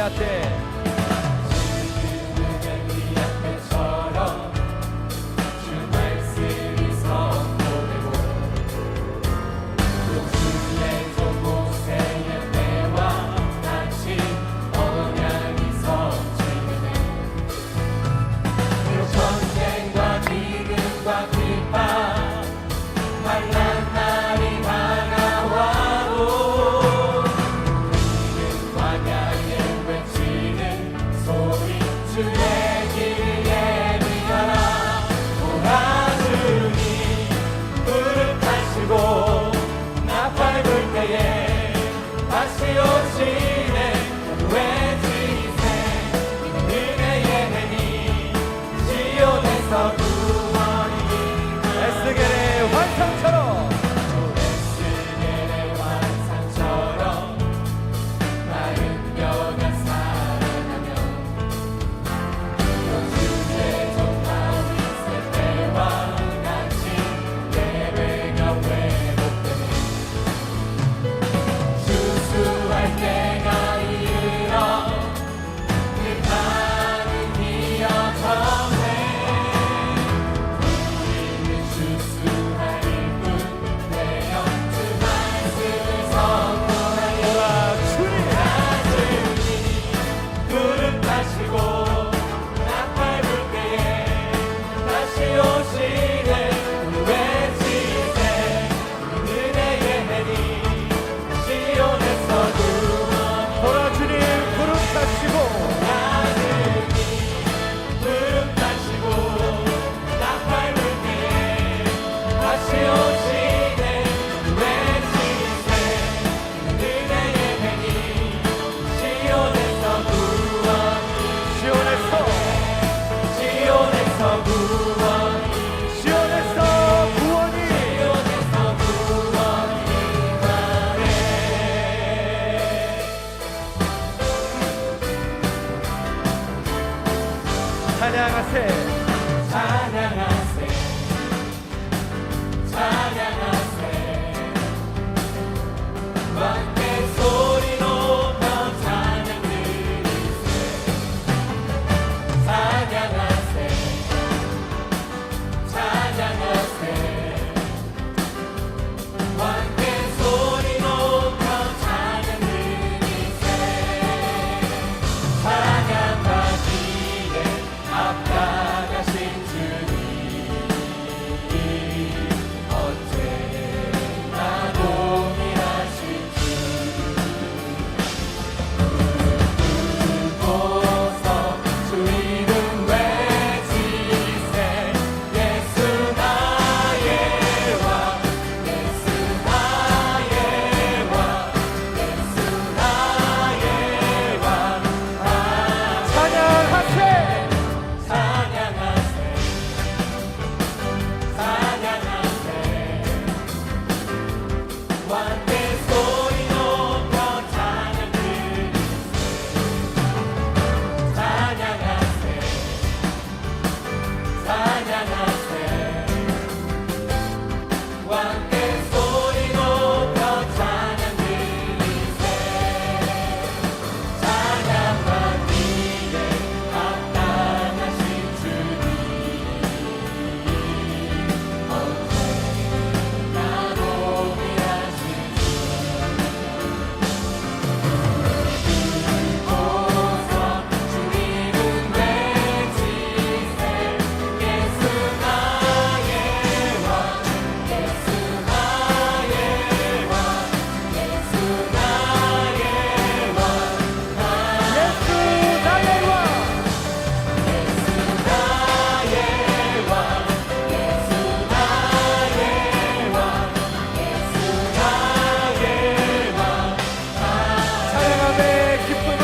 내 앞에 찬양하세 찬양하세 찬양하세 함께 소리 높여 찬양 드리세 찬양하세 찬양하세 함께 소리 높여 찬양 드리세 찬양하기에 앞다가신 주님 언제나 동일하신 주 부르고서 주 이름 외치세 예수 나의 왕 예수 나의 왕 예수 나의 왕 찬양하세 찬양하세 찬양하세 함께 소리 높여 찬양 드리세 찬양하세 찬양하세 함께 소리 높여 찬양 드리세 찬양하기에 합당하신 주님 언제나 동일하신 주 부르고서 주 이름 외치세 예수 나의 왕 예수 나의 왕 예수 나의 왕 예수 나의 왕 예수 나의 왕 예수 나의 왕 예수 나의 왕 찬양함의 기쁨을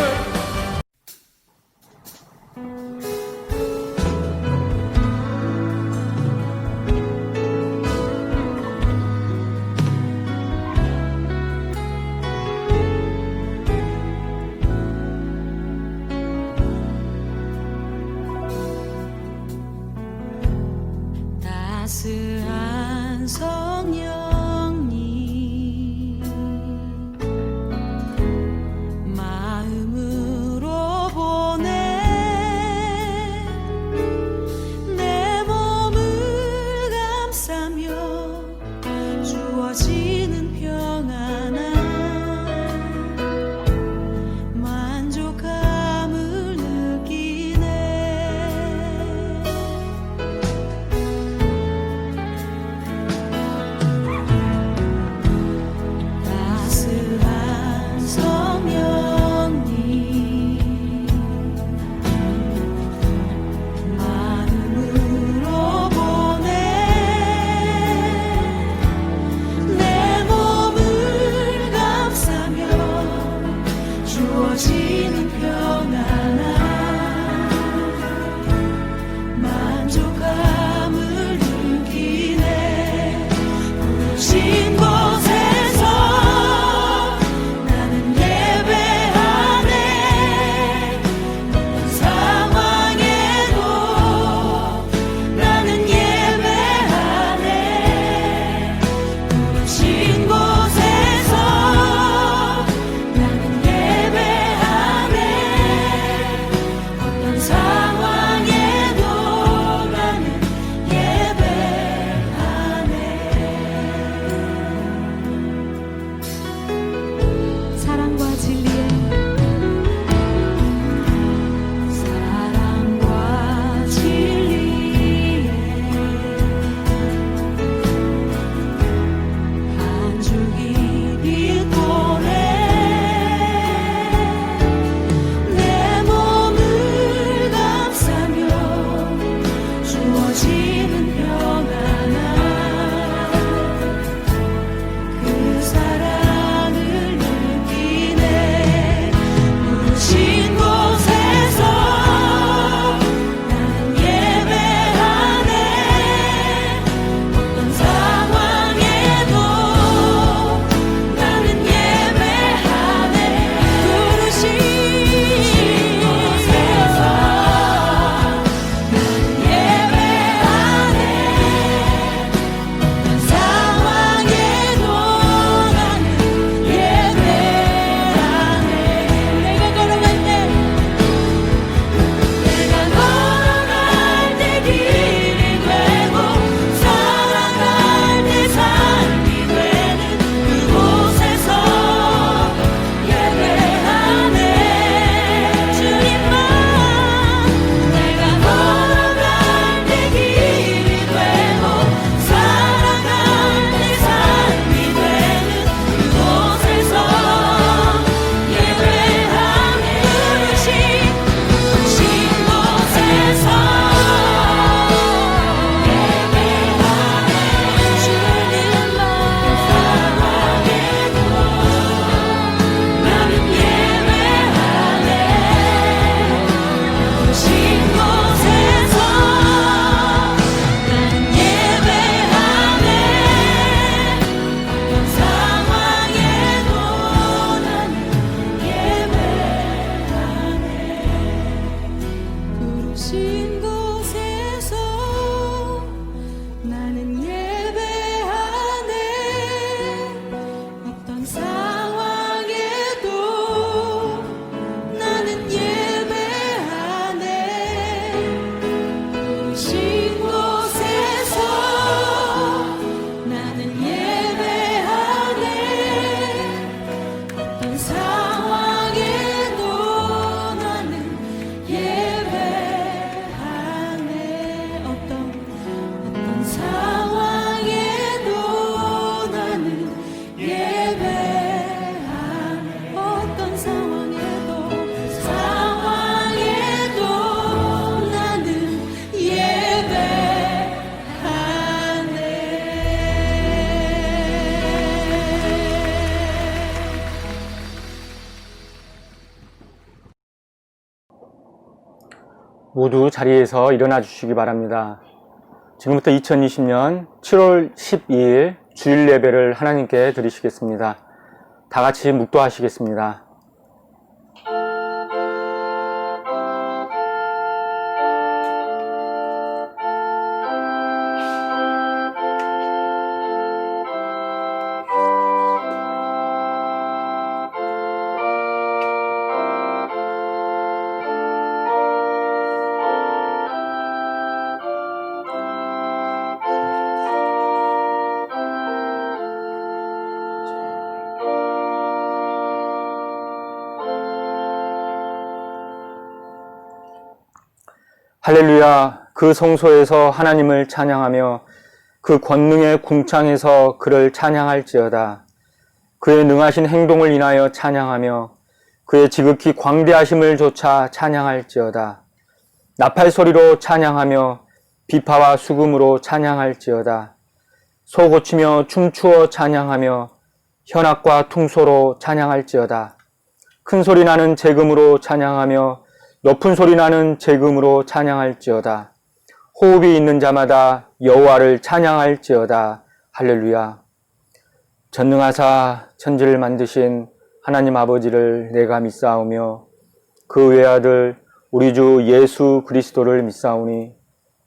따스한 성령님 마음으로 계신 곳에서 나는 예배하네. 어떤 상황에도 나는 예배하네. 계신 곳에서 나는 예배하네. 어떤 상황에도 나는 예배하네. 어떤 상황에도 나는 예배하네. 어떤 상황에도 나는 예배하네. 모두 자리에서 일어나 주시기 바랍니다. 지금부터 2020년 7월 12일 주일 예배를 하나님께 드리시겠습니다. 다 같이 묵도하시겠습니다. 할렐루야. 그 성소에서 하나님을 찬양하며 그 권능의 궁창에서 그를 찬양할지어다. 그의 능하신 행동을 인하여 찬양하며 그의 지극히 광대하심을 조차 찬양할지어다. 나팔 소리로 찬양하며 비파와 수금으로 찬양할지어다. 소 고치며 춤추어 찬양하며 현악과 퉁소로 찬양할지어다. 큰 소리 나는 제금으로 찬양하며 높은 소리 나는 제금으로 찬양할지어다. 호흡이 있는 자마다 여호와를 찬양할지어다. 할렐루야. 전능하사 천지를 만드신 하나님 아버지를 내가 믿사오며 그 외아들 우리 주 예수 그리스도를 믿사오니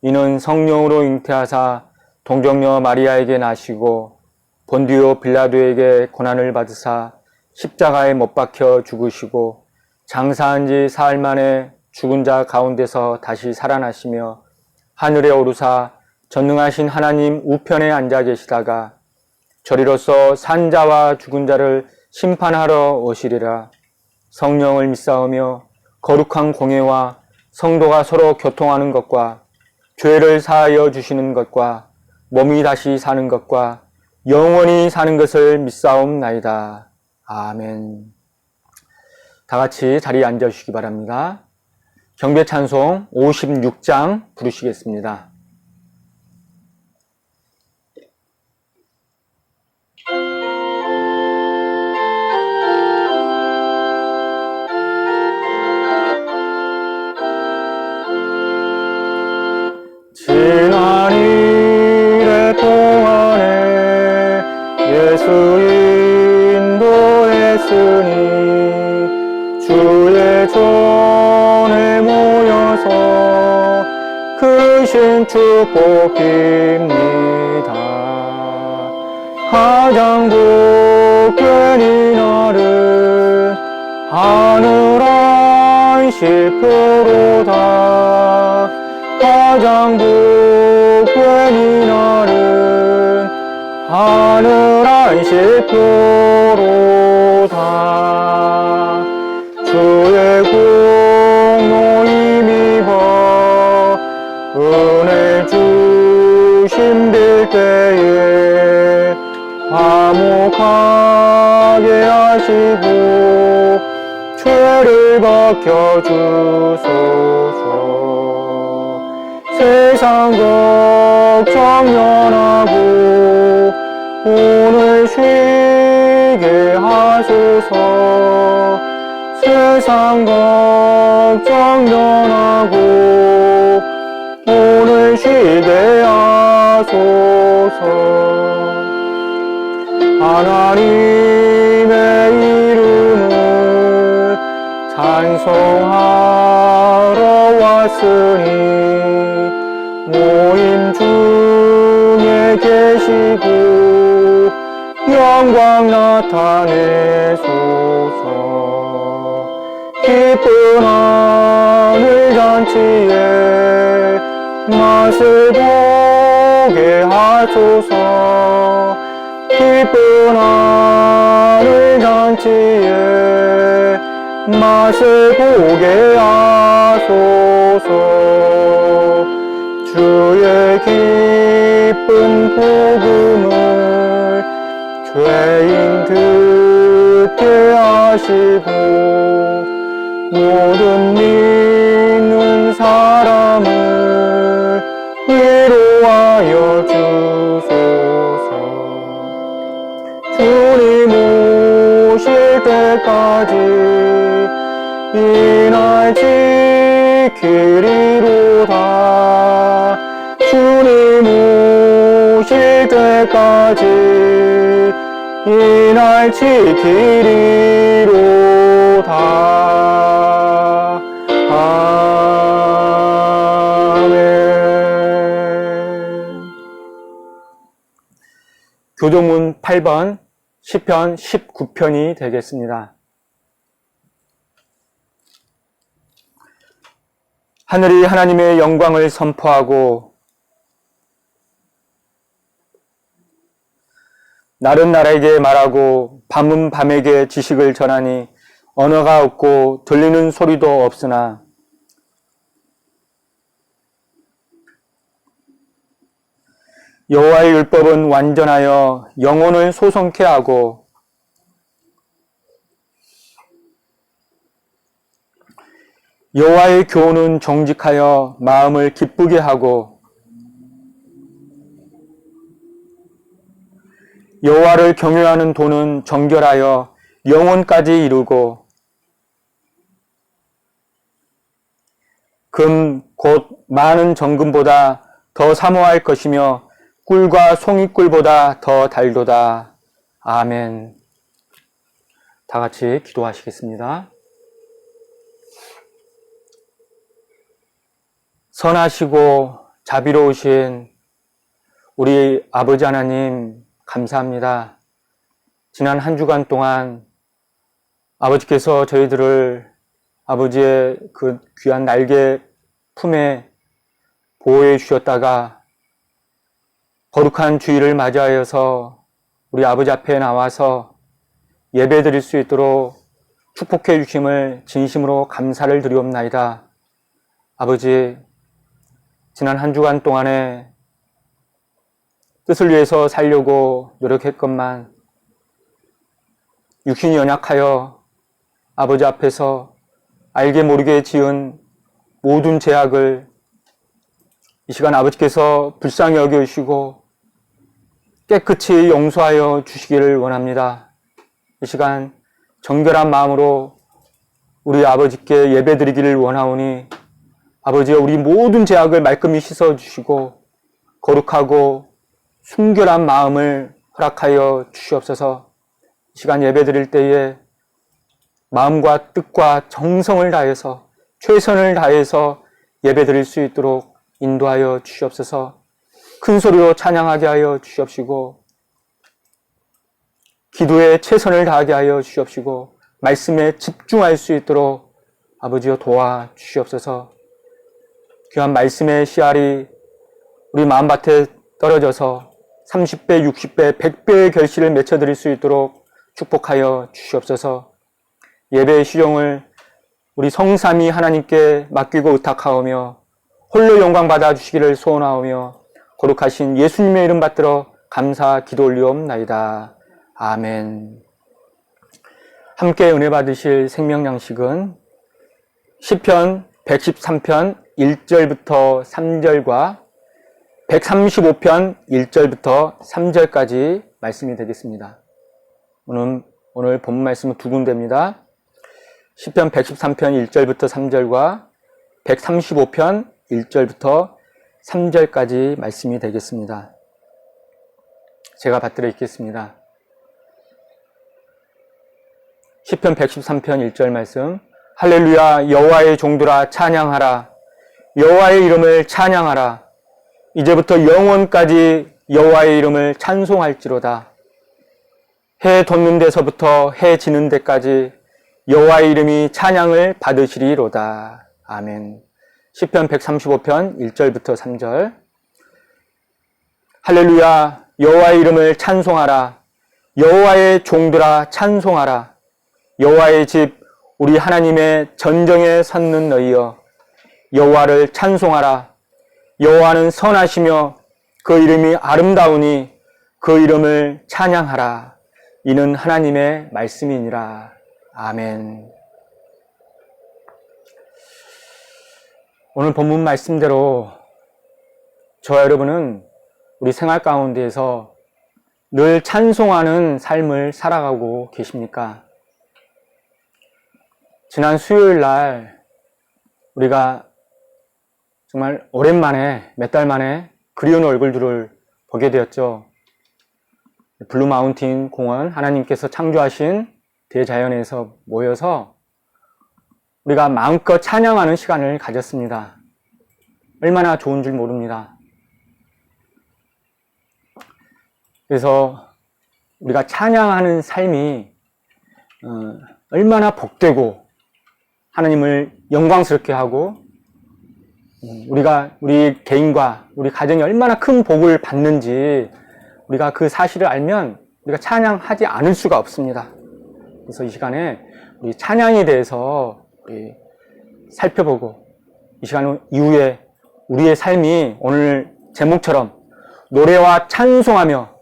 이는 성령으로 잉태하사 동정녀 마리아에게 나시고 본디오 빌라도에게 고난을 받으사 십자가에 못 박혀 죽으시고 장사한 지 사흘 만에 죽은 자 가운데서 다시 살아나시며 하늘에 오르사 전능하신 하나님 우편에 앉아 계시다가 저리로서 산 자와 죽은 자를 심판하러 오시리라. 성령을 믿사오며 거룩한 공예와 성도가 서로 교통하는 것과 죄를 사하여 주시는 것과 몸이 다시 사는 것과 영원히 사는 것을 믿사옵나이다. 아멘. 다 같이 자리에 앉아주시기 바랍니다. 경배 찬송 56장 부르시겠습니다. 지난 이래 동안에 예수 인도했으니 주의 전에 모여서 크신 축복입니다. 가장 복된 이날은 하늘 안식표로다. 가장 복된 이날은 하늘 안식표로다. 주의 공로 힘입어 은혜 주심 빌 때에 화목하게 하시고 죄를 벗겨 주소서. 세상 걱정 면하고 오늘 쉬게 하소서. 세상 걱정 면하고 오늘 쉬게 하소서. 하나님의 이름을 찬송하러 하셨으니 모임 중에 계시고 영광 나타내소서. 기쁜 하늘 잔치에 맛을 보게 하소서. 기쁜 하늘 잔치에 맛을 보게 하소서. 주의 기쁜 복음을 죄인 듣게 하시고 모든 믿는 사람을 위로하여 주소서. 주님 오실 때까지 이 날 지키리로다. 주님 오실 때까지 이 날 지키리로다. 아멘. 교도문 8번 시편 19편이 되겠습니다. 하늘이 하나님의 영광을 선포하고 날은 날에게 말하고 밤은 밤에게 지식을 전하니 언어가 없고 들리는 소리도 없으나 여호와의 율법은 완전하여 영혼을 소성케 하고 여호와의 교훈은 정직하여 마음을 기쁘게 하고 여호와를 경외하는 도는 정결하여 영혼까지 이루고 금 곧 많은 정금보다 더 사모할 것이며 꿀과 송이꿀보다 더 달도다. 아멘. 다 같이 기도하시겠습니다. 선하시고 자비로우신 우리 아버지 하나님 감사합니다. 지난 한 주간 동안 아버지께서 저희들을 아버지의 그 귀한 날개 품에 보호해 주셨다가 거룩한 주일을 맞이하여서 우리 아버지 앞에 나와서 예배 드릴 수 있도록 축복해 주심을 진심으로 감사를 드리옵나이다. 아버지, 지난 한 주간 동안에 뜻을 위해서 살려고 노력했건만 육신이 연약하여 아버지 앞에서 알게 모르게 지은 모든 죄악을 이 시간 아버지께서 불쌍히 여겨주시고 깨끗이 용서하여 주시기를 원합니다. 이 시간 정결한 마음으로 우리 아버지께 예배드리기를 원하오니 아버지여 우리 모든 죄악을 말끔히 씻어주시고 거룩하고 순결한 마음을 허락하여 주시옵소서. 이 시간 예배드릴 때에 마음과 뜻과 정성을 다해서 최선을 다해서 예배드릴 수 있도록 인도하여 주시옵소서. 큰 소리로 찬양하게 하여 주시옵시고 기도에 최선을 다하게 하여 주시옵시고 말씀에 집중할 수 있도록 아버지여 도와 주시옵소서. 귀한 말씀의 씨알이 우리 마음밭에 떨어져서 30배, 60배, 100배의 결실을 맺혀드릴 수 있도록 축복하여 주시옵소서. 예배의 시종을 우리 성삼위 하나님께 맡기고 의탁하오며 홀로 영광 받아 주시기를 소원하오며 거룩하신 예수님의 이름 받들어 감사 기도 올리옵나이다. 아멘. 함께 은혜 받으실 생명 양식은 시편 113편 1절부터 3절과 135편 1절부터 3절까지 말씀이 되겠습니다. 오늘 본문 말씀은 두 군데입니다. 시편 113편 1절부터 3절과 135편 1절부터 3절까지 말씀이 되겠습니다. 제가 받들어 읽겠습니다. 시편 113편 1절 말씀. 할렐루야, 여호와의 종들아 찬양하라. 여호와의 이름을 찬양하라. 이제부터 영원까지 여호와의 이름을 찬송할지로다. 해 돋는 데서부터 해 지는 데까지 여호와의 이름이 찬양을 받으시리로다. 아멘. 시편 135편 1절부터 3절. 할렐루야. 여호와의 이름을 찬송하라. 여호와의 종들아 찬송하라. 여호와의 집 우리 하나님의 전정에 섰는 너희여, 여호와를 찬송하라. 여호와는 선하시며 그 이름이 아름다우니 그 이름을 찬양하라. 이는 하나님의 말씀이니라. 아멘. 오늘 본문 말씀대로 저와 여러분은 우리 생활 가운데에서 늘 찬송하는 삶을 살아가고 계십니까? 지난 수요일 날 우리가 정말 오랜만에 몇 달 만에 그리운 얼굴들을 보게 되었죠. 블루 마운틴 공원, 하나님께서 창조하신 대자연에서 모여서 우리가 마음껏 찬양하는 시간을 가졌습니다. 얼마나 좋은 줄 모릅니다. 그래서 우리가 찬양하는 삶이 얼마나 복되고 하나님을 영광스럽게 하고 우리 개인과 우리 가정이 얼마나 큰 복을 받는지 우리가 그 사실을 알면 우리가 찬양하지 않을 수가 없습니다. 그래서 이 시간에 우리 찬양에 대해서 우리 살펴보고, 이 시간 이후에 우리의 삶이 오늘 제목처럼 노래와 찬송하며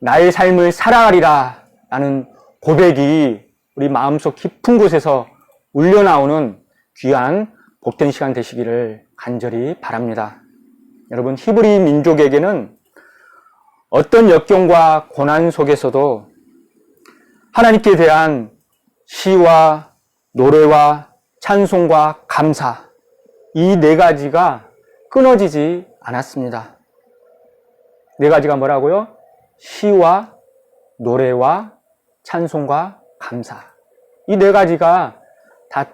나의 삶을 살아가리라 라는 고백이 우리 마음속 깊은 곳에서 울려나오는 귀한 복된 시간 되시기를 간절히 바랍니다. 여러분, 히브리 민족에게는 어떤 역경과 고난 속에서도 하나님께 대한 시와 노래와 찬송과 감사, 이 네 가지가 끊어지지 않았습니다. 네 가지가 뭐라고요? 시와 노래와 찬송과 감사. 이 네 가지가 다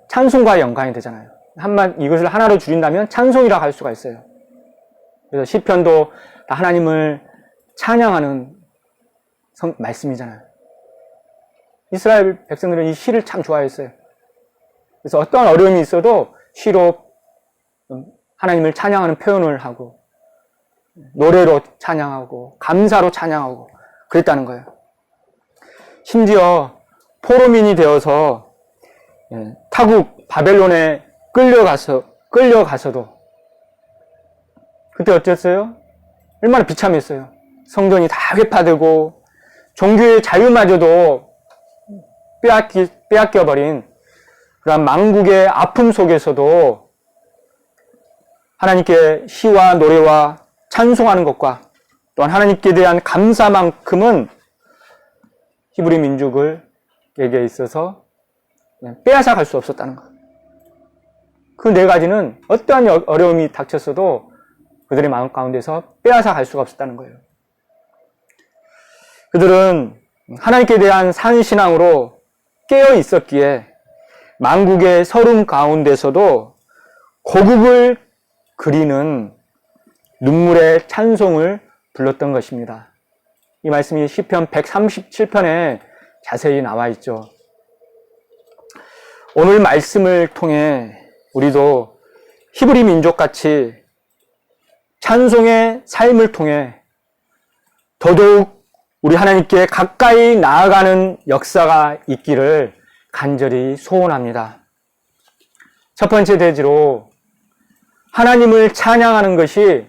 찬송과 연관이 되잖아요. 이것을 하나로 줄인다면 찬송이라고 할 수가 있어요. 그래서 시편도 다 하나님을 찬양하는 말씀이잖아요. 이스라엘 백성들은 이 시를 참 좋아했어요. 그래서 어떠한 어려움이 있어도 시로 하나님을 찬양하는 표현을 하고, 노래로 찬양하고, 감사로 찬양하고 그랬다는 거예요. 심지어 포로민이 되어서 타국 바벨론에 끌려가서도 그때 어땠어요? 얼마나 비참했어요. 성전이 다 회파되고 종교의 자유마저도 빼앗겨버린 그런 망국의 아픔 속에서도 하나님께 시와 노래와 찬송하는 것과 또한 하나님께 대한 감사만큼은 히브리 민족에게 있어서 빼앗아 갈 수 없었다는 것. 그 네 가지는 어떠한 어려움이 닥쳤어도 그들의 마음 가운데서 빼앗아 갈 수가 없었다는 거예요. 그들은 하나님께 대한 산신앙으로 깨어 있었기에 만국의 서름 가운데서도 고국을 그리는 눈물의 찬송을 불렀던 것입니다. 이 말씀이 시편 137편에 자세히 나와 있죠. 오늘 말씀을 통해 우리도 히브리 민족같이 찬송의 삶을 통해 더더욱 우리 하나님께 가까이 나아가는 역사가 있기를 간절히 소원합니다. 첫 번째 대지로 하나님을 찬양하는 것이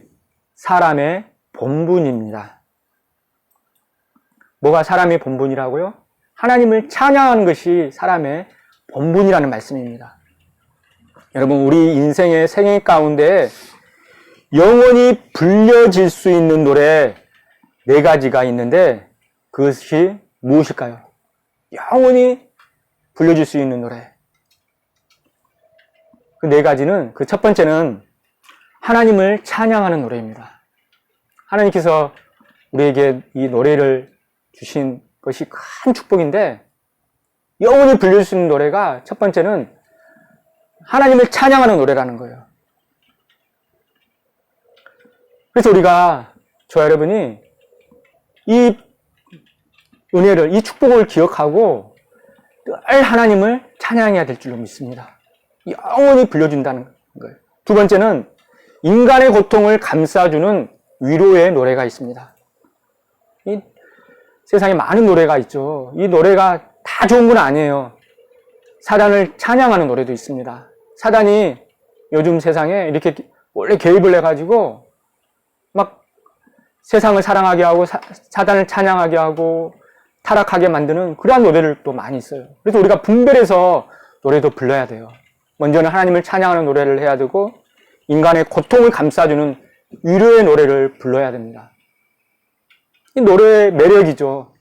사람의 본분입니다. 뭐가 사람의 본분이라고요? 하나님을 찬양하는 것이 사람의 본분이라는 말씀입니다. 여러분, 우리 인생의 생애 가운데 영원히 불려질 수 있는 노래 네 가지가 있는데 그것이 무엇일까요? 영원히 불려질 수 있는 노래. 그 네 가지는, 그 첫 번째는 하나님을 찬양하는 노래입니다. 하나님께서 우리에게 이 노래를 주신 것이 큰 축복인데 영원히 불릴 수 있는 노래가 첫 번째는 하나님을 찬양하는 노래라는 거예요. 그래서 우리가, 저와 여러분이 이 은혜를, 이 축복을 기억하고 늘 하나님을 찬양해야 될 줄로 믿습니다. 영원히 불려준다는 거예요. 두 번째는 인간의 고통을 감싸주는 위로의 노래가 있습니다. 이 세상에 많은 노래가 있죠. 이 노래가 다 좋은 건 아니에요. 사단을 찬양하는 노래도 있습니다. 사단이 요즘 세상에 이렇게 원래 개입을 해가지고 막 세상을 사랑하게 하고 사단을 찬양하게 하고 타락하게 만드는 그러한 노래를 또 많이 있어요. 그래서 우리가 분별해서 노래도 불러야 돼요. 먼저는 하나님을 찬양하는 노래를 해야 되고 인간의 고통을 감싸주는 위로의 노래를 불러야 됩니다. 이 노래의 매력이죠.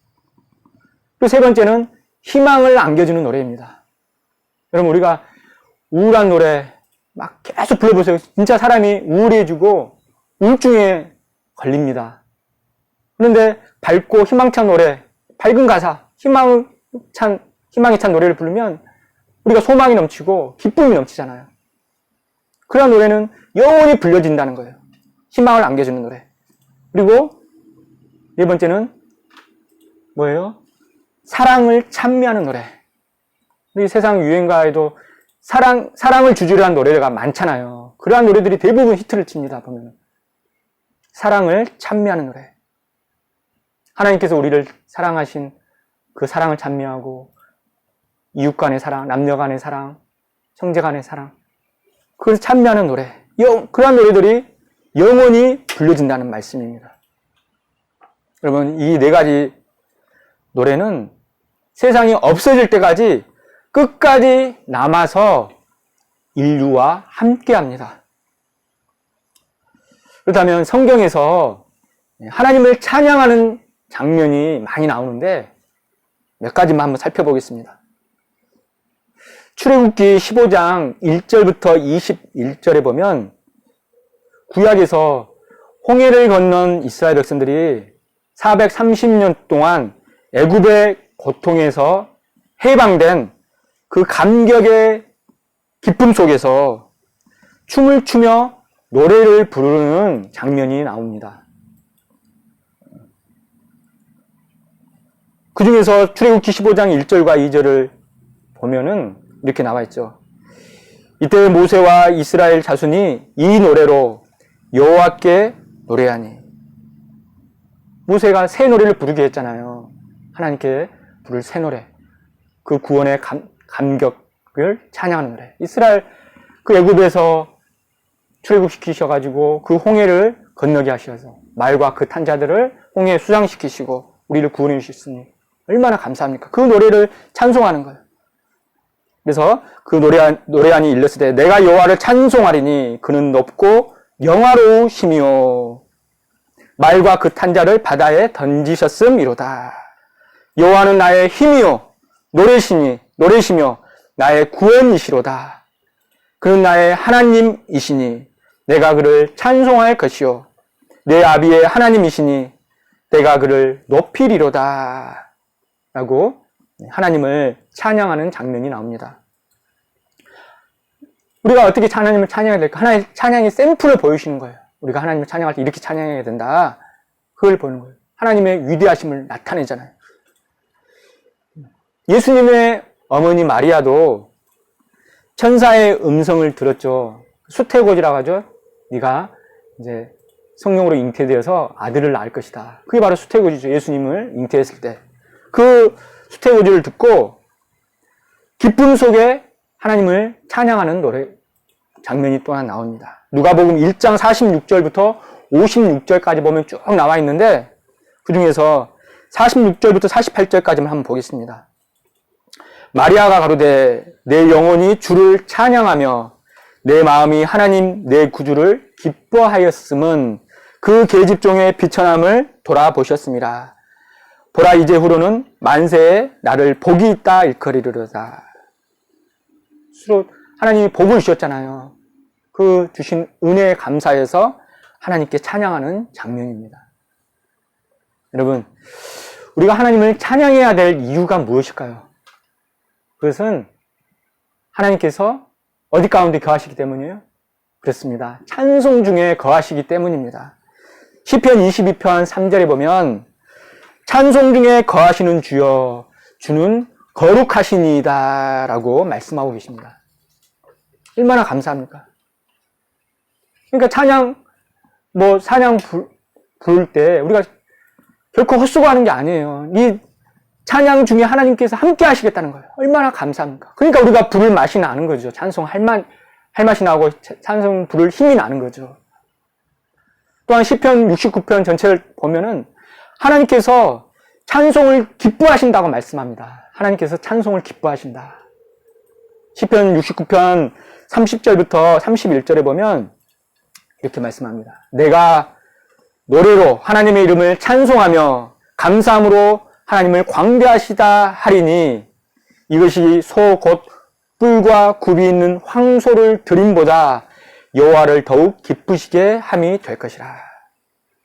그리고 세 번째는 희망을 안겨주는 노래입니다. 여러분, 우리가 우울한 노래 막 계속 불러보세요. 진짜 사람이 우울해지고 우울증에 걸립니다. 그런데 밝고 희망찬 노래, 밝은 가사, 희망에 찬 노래를 부르면 우리가 소망이 넘치고 기쁨이 넘치잖아요. 그런 노래는 영원히 불려진다는 거예요. 희망을 안겨주는 노래. 그리고 네 번째는 뭐예요? 사랑을 찬미하는 노래. 우리 세상 유행가에도 사랑을 주제로 한 노래가 많잖아요. 그러한 노래들이 대부분 히트를 칩니다, 보면. 사랑을 찬미하는 노래. 하나님께서 우리를 사랑하신 그 사랑을 찬미하고 이웃 간의 사랑, 남녀 간의 사랑, 형제 간의 사랑, 그걸 찬미하는 노래. 그러한 노래들이 영원히 불려진다는 말씀입니다. 여러분, 이 네 가지 노래는 세상이 없어질 때까지 끝까지 남아서 인류와 함께합니다. 그렇다면 성경에서 하나님을 찬양하는 장면이 많이 나오는데 몇 가지만 한번 살펴보겠습니다. 출애굽기 15장 1절부터 21절에 보면 구약에서 홍해를 건넌 이스라엘 백성들이 430년 동안 애굽의 고통에서 해방된 그 감격의 기쁨 속에서 춤을 추며 노래를 부르는 장면이 나옵니다. 그 중에서 출애굽기 15장 1절과 2절을 보면은 이렇게 나와 있죠. 이때 모세와 이스라엘 자손이 이 노래로 여호와께 노래하니. 모세가 새 노래를 부르게 했잖아요. 하나님께 부를 새 노래. 그 구원의 감격을 찬양하는 노래. 이스라엘 그 애굽에서 출애굽시키셔가지고 그 홍해를 건너게 하셔서 말과 그 탄자들을 홍해에 수장시키시고 우리를 구원해 주셨으니 얼마나 감사합니까? 그 노래를 찬송하는 거예요. 그래서 그 노래하니 일렀을 때 내가 여호와를 찬송하리니 그는 높고 영화로우시며 말과 그 탄자를 바다에 던지셨음이로다. 여호와는 나의 힘이요 노래시며 나의 구원이시로다. 그는 나의 하나님이시니 내가 그를 찬송할 것이요 내 아비의 하나님이시니 내가 그를 높이리로다. 라고 하나님을 찬양하는 장면이 나옵니다. 우리가 어떻게 하나님을 찬양해야 될까? 하나님의 찬양의 샘플을 보여주시는 거예요. 우리가 하나님을 찬양할 때 이렇게 찬양해야 된다. 그걸 보는 거예요. 하나님의 위대하심을 나타내잖아요. 예수님의 어머니 마리아도 천사의 음성을 들었죠. 수태고지라고 하죠. 네가 이제 성령으로 잉태되어서 아들을 낳을 것이다. 그게 바로 수태고지죠. 예수님을 잉태했을 때. 그 수태고지를 듣고 기쁨 속에 하나님을 찬양하는 노래 장면이 또한 나옵니다. 누가복음 1장 46절부터 56절까지 보면 쭉 나와 있는데 그 중에서 46절부터 48절까지만 한번 보겠습니다. 마리아가 가로되 내 영혼이 주를 찬양하며 내 마음이 하나님 내 구주를 기뻐하였음은 그 계집종의 비천함을 돌아보셨습니다. 보라 이제후로는 만세에 나를 복이 있다 일컬이리로다. 스스로 하나님이 복을 주셨잖아요. 그 주신 은혜에 감사해서 하나님께 찬양하는 장면입니다. 여러분, 우리가 하나님을 찬양해야 될 이유가 무엇일까요? 그것은 하나님께서 어디 가운데 거하시기 때문이에요? 그렇습니다. 찬송 중에 거하시기 때문입니다. 시편 22편 3절에 보면 찬송 중에 거하시는 주여 주는 거룩하시니이다 라고 말씀하고 계십니다. 얼마나 감사합니까? 그러니까 찬양 부를 때 우리가 결코 헛수고하는 게 아니에요. 이 찬양 중에 하나님께서 함께 하시겠다는 거예요. 얼마나 감사합니까? 그러니까 우리가 부를 맛이 나는 거죠. 찬송할 맛이 나고 찬송 부를 힘이 나는 거죠. 또한 시편 69편 전체를 보면은 하나님께서 찬송을 기뻐하신다고 말씀합니다. 하나님께서 찬송을 기뻐하신다. 시편 69편 30절부터 31절에 보면 이렇게 말씀합니다. 내가 노래로 하나님의 이름을 찬송하며 감사함으로 하나님을 광대하시다 하리니 이것이 소 곧 뿔과 굽이 있는 황소를 드림보다 여호와를 더욱 기쁘시게 함이 될 것이라.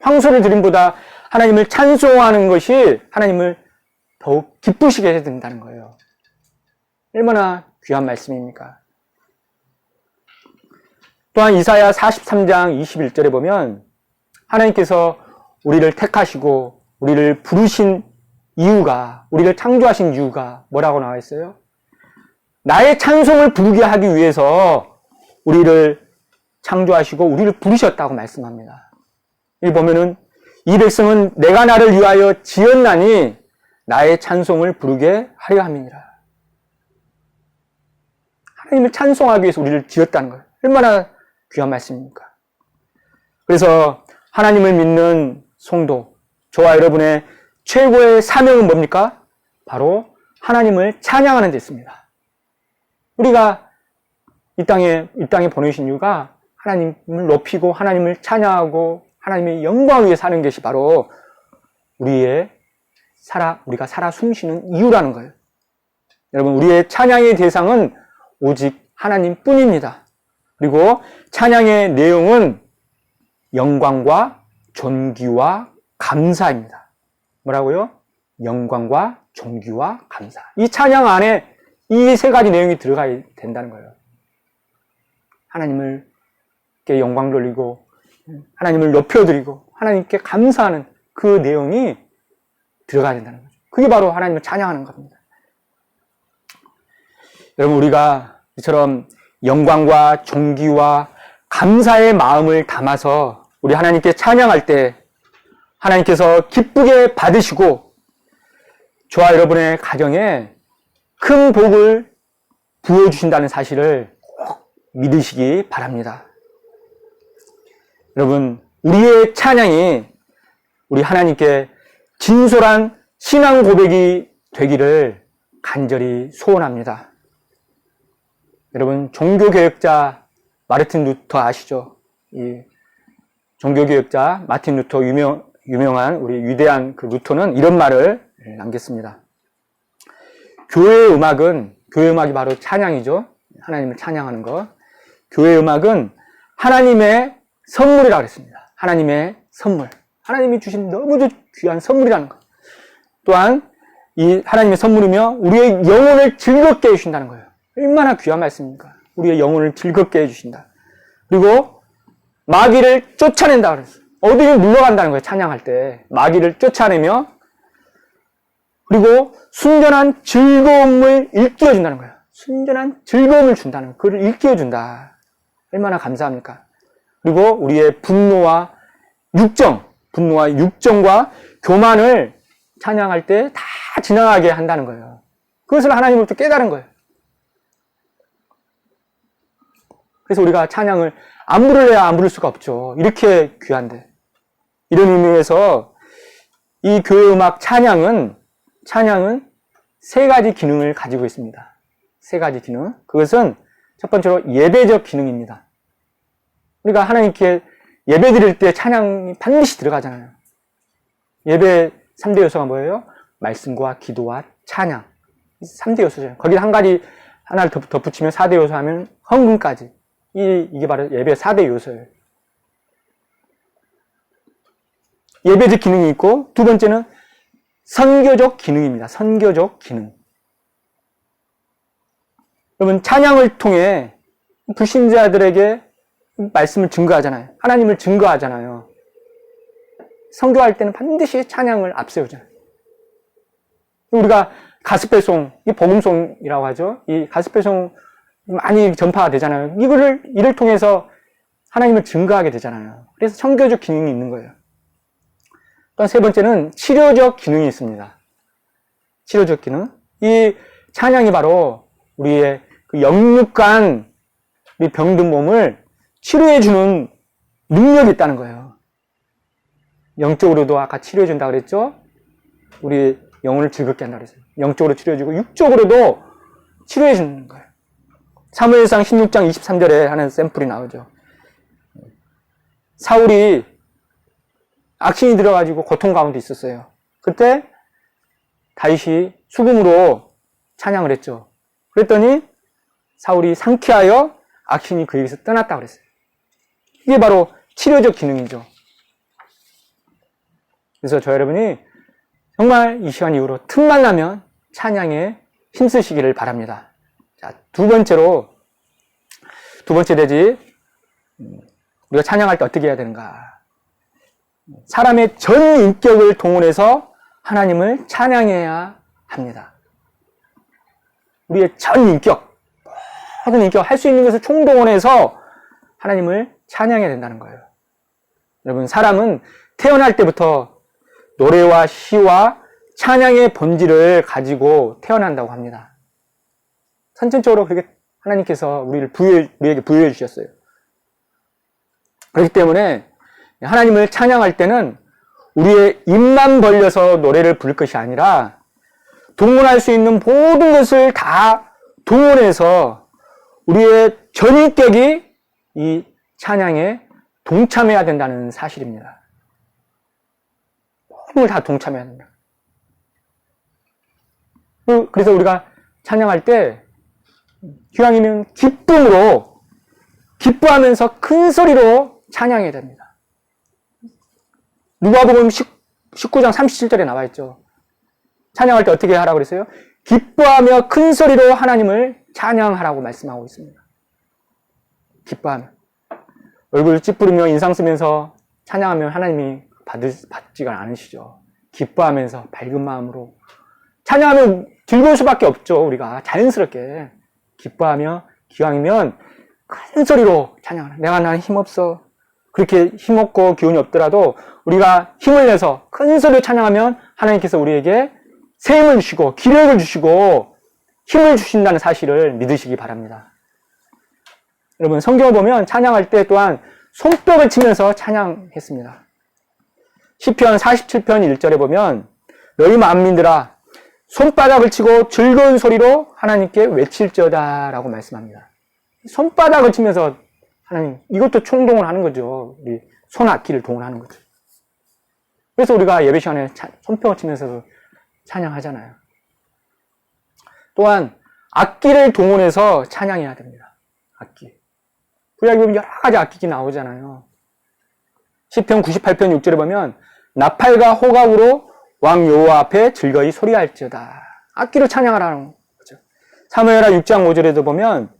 황소를 드림보다 하나님을 찬송하는 것이 하나님을 더욱 기쁘시게 해야 된다는 거예요. 얼마나 귀한 말씀입니까? 또한 이사야 43장 21절에 보면 하나님께서 우리를 택하시고 우리를 부르신 이유가, 우리를 창조하신 이유가 뭐라고 나와 있어요? 나의 찬송을 부르게 하기 위해서 우리를 창조하시고 우리를 부르셨다고 말씀합니다. 여기 보면은 이 백성은 내가 나를 위하여 지었나니 나의 찬송을 부르게 하려 함이니라. 하나님을 찬송하기 위해서 우리를 지었다는 거예요. 얼마나 귀한 말씀입니까? 그래서 하나님을 믿는 성도, 저와 여러분의 최고의 사명은 뭡니까? 바로 하나님을 찬양하는 데 있습니다. 우리가 이 땅에 보내신 이유가 하나님을 높이고 하나님을 찬양하고 하나님의 영광을 위해 사는 것이 바로 우리가 살아 숨쉬는 이유라는 거예요. 여러분, 우리의 찬양의 대상은 오직 하나님뿐입니다. 그리고 찬양의 내용은 영광과 존귀와 감사입니다. 뭐라고요? 영광과 존귀와 감사. 이 찬양 안에 이 세 가지 내용이 들어가야 된다는 거예요. 하나님께 영광 돌리고 하나님을 높여드리고 하나님께 감사하는 그 내용이 들어가야 된다는 거죠. 그게 바로 하나님을 찬양하는 겁니다. 여러분, 우리가 이처럼 영광과 존귀와 감사의 마음을 담아서 우리 하나님께 찬양할 때 하나님께서 기쁘게 받으시고 저와 여러분의 가정에 큰 복을 부어주신다는 사실을 꼭 믿으시기 바랍니다. 여러분, 우리의 찬양이 우리 하나님께 진솔한 신앙 고백이 되기를 간절히 소원합니다. 여러분, 종교개혁자 마르틴 루터 아시죠? 이 종교개혁자 마틴 루터 유명한 우리 위대한 그 루터는 이런 말을 남겼습니다. 교회의 음악이 바로 찬양이죠. 하나님을 찬양하는 것. 교회의 음악은 하나님의 선물이라고 했습니다. 하나님의 선물. 하나님이 주신 너무도 귀한 선물이라는 것. 또한 이 하나님의 선물이며 우리의 영혼을 즐겁게 해주신다는 거예요. 얼마나 귀한 말씀입니까? 우리의 영혼을 즐겁게 해주신다. 그리고 마귀를 쫓아낸다 그랬어요. 어디를 물러간다는 거예요. 찬양할 때. 마귀를 쫓아내며 그리고 순전한 즐거움을 일깨워준다는 거예요. 순전한 즐거움을 준다는 거예요. 그를 일깨워준다. 얼마나 감사합니까? 그리고 우리의 분노와 육정과 교만을 찬양할 때 다 지나가게 한다는 거예요. 그것을 하나님으로부터 깨달은 거예요. 그래서 우리가 찬양을 안 부를래야 안 부를 수가 없죠. 이렇게 귀한데. 이런 의미에서 이 교회 음악 찬양은 세 가지 기능을 가지고 있습니다. 세 가지 기능. 그것은 첫 번째로 예배적 기능입니다. 우리가 하나님께 예배 드릴 때 찬양이 반드시 들어가잖아요. 예배 3대 요소가 뭐예요? 말씀과 기도와 찬양. 3대 요소죠. 거기 한 가지 하나를 덧붙이면 4대 요소 하면 헌금까지. 이게 바로 예배 4대 요소예요. 예배적 기능이 있고 두 번째는 선교적 기능입니다. 선교적 기능. 여러분, 찬양을 통해 불신자들에게 말씀을 증거하잖아요. 하나님을 증거하잖아요. 선교할 때는 반드시 찬양을 앞세우잖아요. 우리가 가스펠송, 이 복음송이라고 하죠. 이 가스펠송 많이 전파가 되잖아요. 이를 통해서 하나님을 증거하게 되잖아요. 그래서 선교적 기능이 있는 거예요. 또 세 번째는 치료적 기능이 있습니다. 치료적 기능. 이 찬양이 바로 우리의 그 영육간 우리 병든 몸을 치료해주는 능력이 있다는 거예요. 영적으로도 아까 치료해준다고 그랬죠? 우리 영혼을 즐겁게 한다고 그랬어요. 영적으로 치료해주고 육적으로도 치료해주는 거예요. 사무엘상 16장 23절에 하는 샘플이 나오죠. 사울이 악신이 들어가지고 고통 가운데 있었어요. 그때 다윗이 수금으로 찬양을 했죠. 그랬더니 사울이 상쾌하여 악신이 그에게서 떠났다고 그랬어요. 이게 바로 치료적 기능이죠. 그래서 저 여러분이 정말 이 시간 이후로 틈만 나면 찬양에 힘쓰시기를 바랍니다. 자, 두 번째 대지, 우리가 찬양할 때 어떻게 해야 되는가? 사람의 전 인격을 동원해서 하나님을 찬양해야 합니다. 우리의 전 인격, 모든 인격, 할 수 있는 것을 총동원해서 하나님을 찬양해야 된다는 거예요. 여러분, 사람은 태어날 때부터 노래와 시와 찬양의 본질을 가지고 태어난다고 합니다. 선천적으로 그렇게 하나님께서 우리에게 부여해 주셨어요. 그렇기 때문에 하나님을 찬양할 때는 우리의 입만 벌려서 노래를 부를 것이 아니라 동원할 수 있는 모든 것을 다 동원해서 우리의 전인격이 이 찬양에 동참해야 된다는 사실입니다. 모든 걸 다 동참해야 된다. 그래서 우리가 찬양할 때 기왕이면 기뻐하면서 큰 소리로 찬양해야 됩니다. 누가복음 19장 37절에 나와 있죠. 찬양할 때 어떻게 하라고 그랬어요? 기뻐하며 큰 소리로 하나님을 찬양하라고 말씀하고 있습니다. 기뻐하며. 얼굴 찌푸리며 인상 쓰면서 찬양하면 하나님이 받지가 않으시죠. 기뻐하면서 밝은 마음으로. 찬양하면 즐거울 수밖에 없죠. 우리가 자연스럽게. 기뻐하며 기왕이면 큰 소리로 찬양하라. 내가 나는 힘없어. 그렇게 힘없고 기운이 없더라도 우리가 힘을 내서 큰 소리로 찬양하면 하나님께서 우리에게 새 힘을 주시고 기력을 주시고 힘을 주신다는 사실을 믿으시기 바랍니다. 여러분, 성경을 보면 찬양할 때 또한 손뼉을 치면서 찬양했습니다. 시편 47편 1절에 보면 너희 만민들아 손바닥을 치고 즐거운 소리로 하나님께 외칠지어다 라고 말씀합니다. 손바닥을 치면서 하나님, 이것도 총동을 하는 거죠. 우리 손악기를 동원하는 거죠. 그래서 우리가 예배 시간에 손뼉을 치면서 찬양하잖아요. 또한 악기를 동원해서 찬양해야 됩니다. 악기. 구약에 보면 여러 가지 악기가 나오잖아요. 시편 98편 6절에 보면 나팔과 호각으로 왕 여호와 앞에 즐거이 소리할지어다. 악기로 찬양하라는 거죠. 사무엘하 6장 5절에도 보면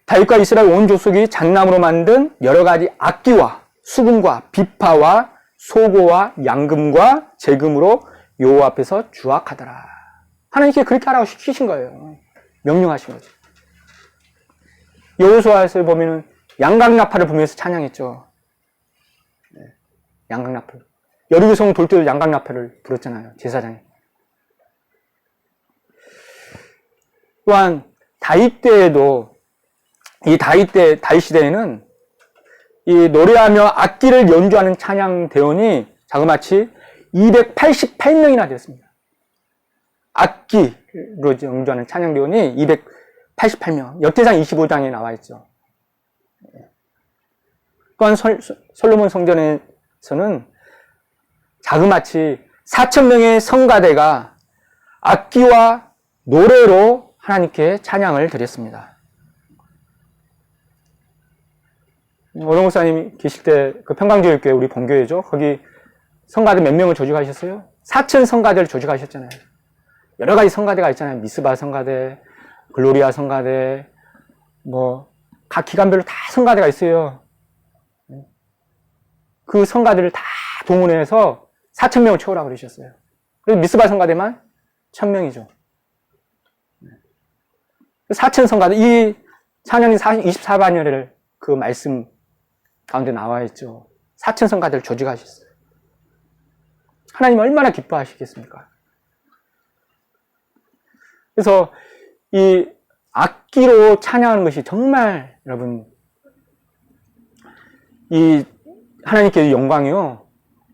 다윗과 이스라엘 온 족속이 잣나무로 만든 여러 가지 악기와 수금과 비파와 소고와 양금과 제금으로 여호와 앞에서 주악하더라. 하나님께 그렇게 하라고 시키신 거예요. 명령하신 거죠. 여호수아에서 보면은 양각나팔을 부면서 찬양했죠. 네, 양각나팔. 여리고성 돌 때도 양각나팔을 불었잖아요. 제사장이. 또한 다윗 때에도 다윗 시대에는 이 노래하며 악기를 연주하는 찬양 대원이 자그마치 288명이나 되었습니다. 악기로 연주하는 찬양 대원이 288명. 역대상 25장에 나와 있죠. 또한 솔로몬 성전에서는 자그마치 4,000명의 성가대가 악기와 노래로 하나님께 찬양을 드렸습니다. 오동 목사님 계실 때 그 평강교육교회 우리 본교회죠. 거기 성가대 몇 명을 조직하셨어요? 4,000 성가대를 조직하셨잖아요. 여러 가지 성가대가 있잖아요. 미스바 성가대, 글로리아 성가대, 각 기관별로 다 성가대가 있어요. 그 성가대를 다 동원해서 4,000명을 채우라고 그러셨어요. 그래서 미스바 성가대만 1,000명이죠. 4,000 성가대, 이 찬양이 24반열을 그 말씀 가운데 나와 있죠. 4,000 성가대를 조직하셨어요. 하나님 얼마나 기뻐하시겠습니까? 그래서 이 악기로 찬양하는 것이 정말 여러분 이 하나님께서 영광이요.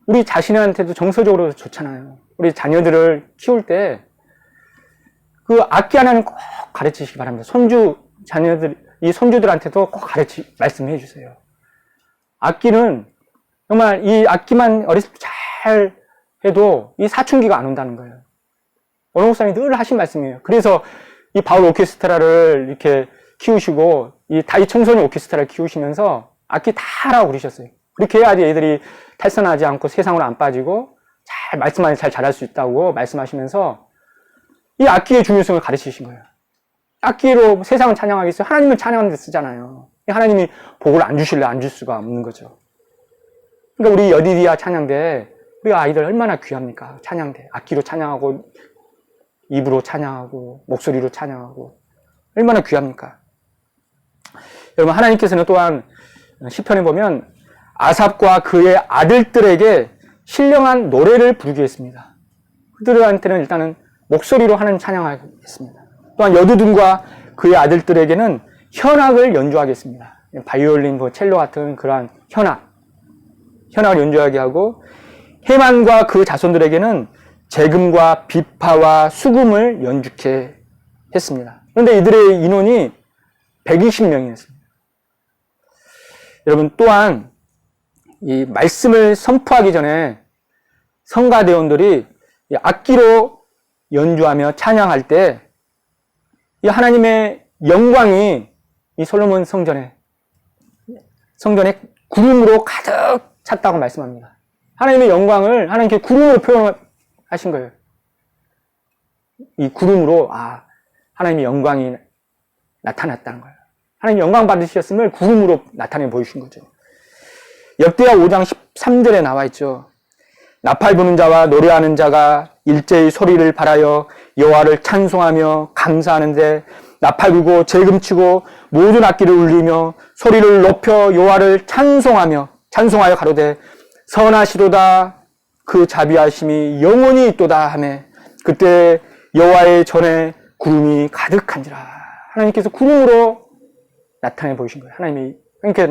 우리 자신한테도 정서적으로 좋잖아요. 우리 자녀들을 키울 때 그 악기 하나는 꼭 가르치시기 바랍니다. 이 손주들한테도 꼭 말씀해 주세요. 악기는 정말 이 악기만 어렸을 때 잘 해도 이 사춘기가 안 온다는 거예요. 오늘 목사님이 늘 하신 말씀이에요. 그래서 이 바울 오케스트라를 이렇게 키우시고 이 다이 청소년 오케스트라를 키우시면서 악기 다 하라고 그러셨어요. 그렇게 해야지 애들이 탈선하지 않고 세상으로 안 빠지고 잘 말씀만 잘 잘할 수 있다고 말씀하시면서 이 악기의 중요성을 가르치신 거예요. 악기로 세상을 찬양하겠어요? 하나님은 찬양하는 데 쓰잖아요. 하나님이 복을 안 주실래 안 줄 수가 없는 거죠. 그러니까 우리 여디디아 찬양대, 우리 아이들 얼마나 귀합니까? 찬양대. 악기로 찬양하고 입으로 찬양하고 목소리로 찬양하고 얼마나 귀합니까? 여러분 하나님께서는 또한 시편에 보면 아삽과 그의 아들들에게 신령한 노래를 부르게 했습니다. 그들한테는 일단은 목소리로 하나님 찬양하겠습니다. 또한 여두둔과 그의 아들들에게는 현악을 연주하겠습니다. 바이올린, 첼로 같은 그러한 현악을 연주하게 하고 헤만과 그 자손들에게는 재금과 비파와 수금을 연주케 했습니다. 그런데 이들의 인원이 120명이었습니다. 여러분 또한 이 말씀을 선포하기 전에 성가대원들이 악기로 연주하며 찬양할 때 이 하나님의 영광이 이 솔로몬 성전에 구름으로 가득 찼다고 말씀합니다. 하나님의 영광을 하나님께 구름으로 표현하신 거예요. 이 구름으로 하나님의 영광이 나타났다는 거예요. 하나님 영광 받으셨음을 구름으로 나타내 보이신 거죠. 역대하 5장 13절에 나와 있죠. 나팔 부는 자와 노래하는 자가 일제히 소리를 발하여 여호와를 찬송하며 감사하는데 나팔 불고 재금치고 모든 악기를 울리며 소리를 높여 여호와를 찬송하여 가로되 선하시도다 그 자비하심이 영원히 있도다 하며 그때 여호와의 전에 구름이 가득한지라. 하나님께서 구름으로 나타내 보이신 거예요. 하나님께서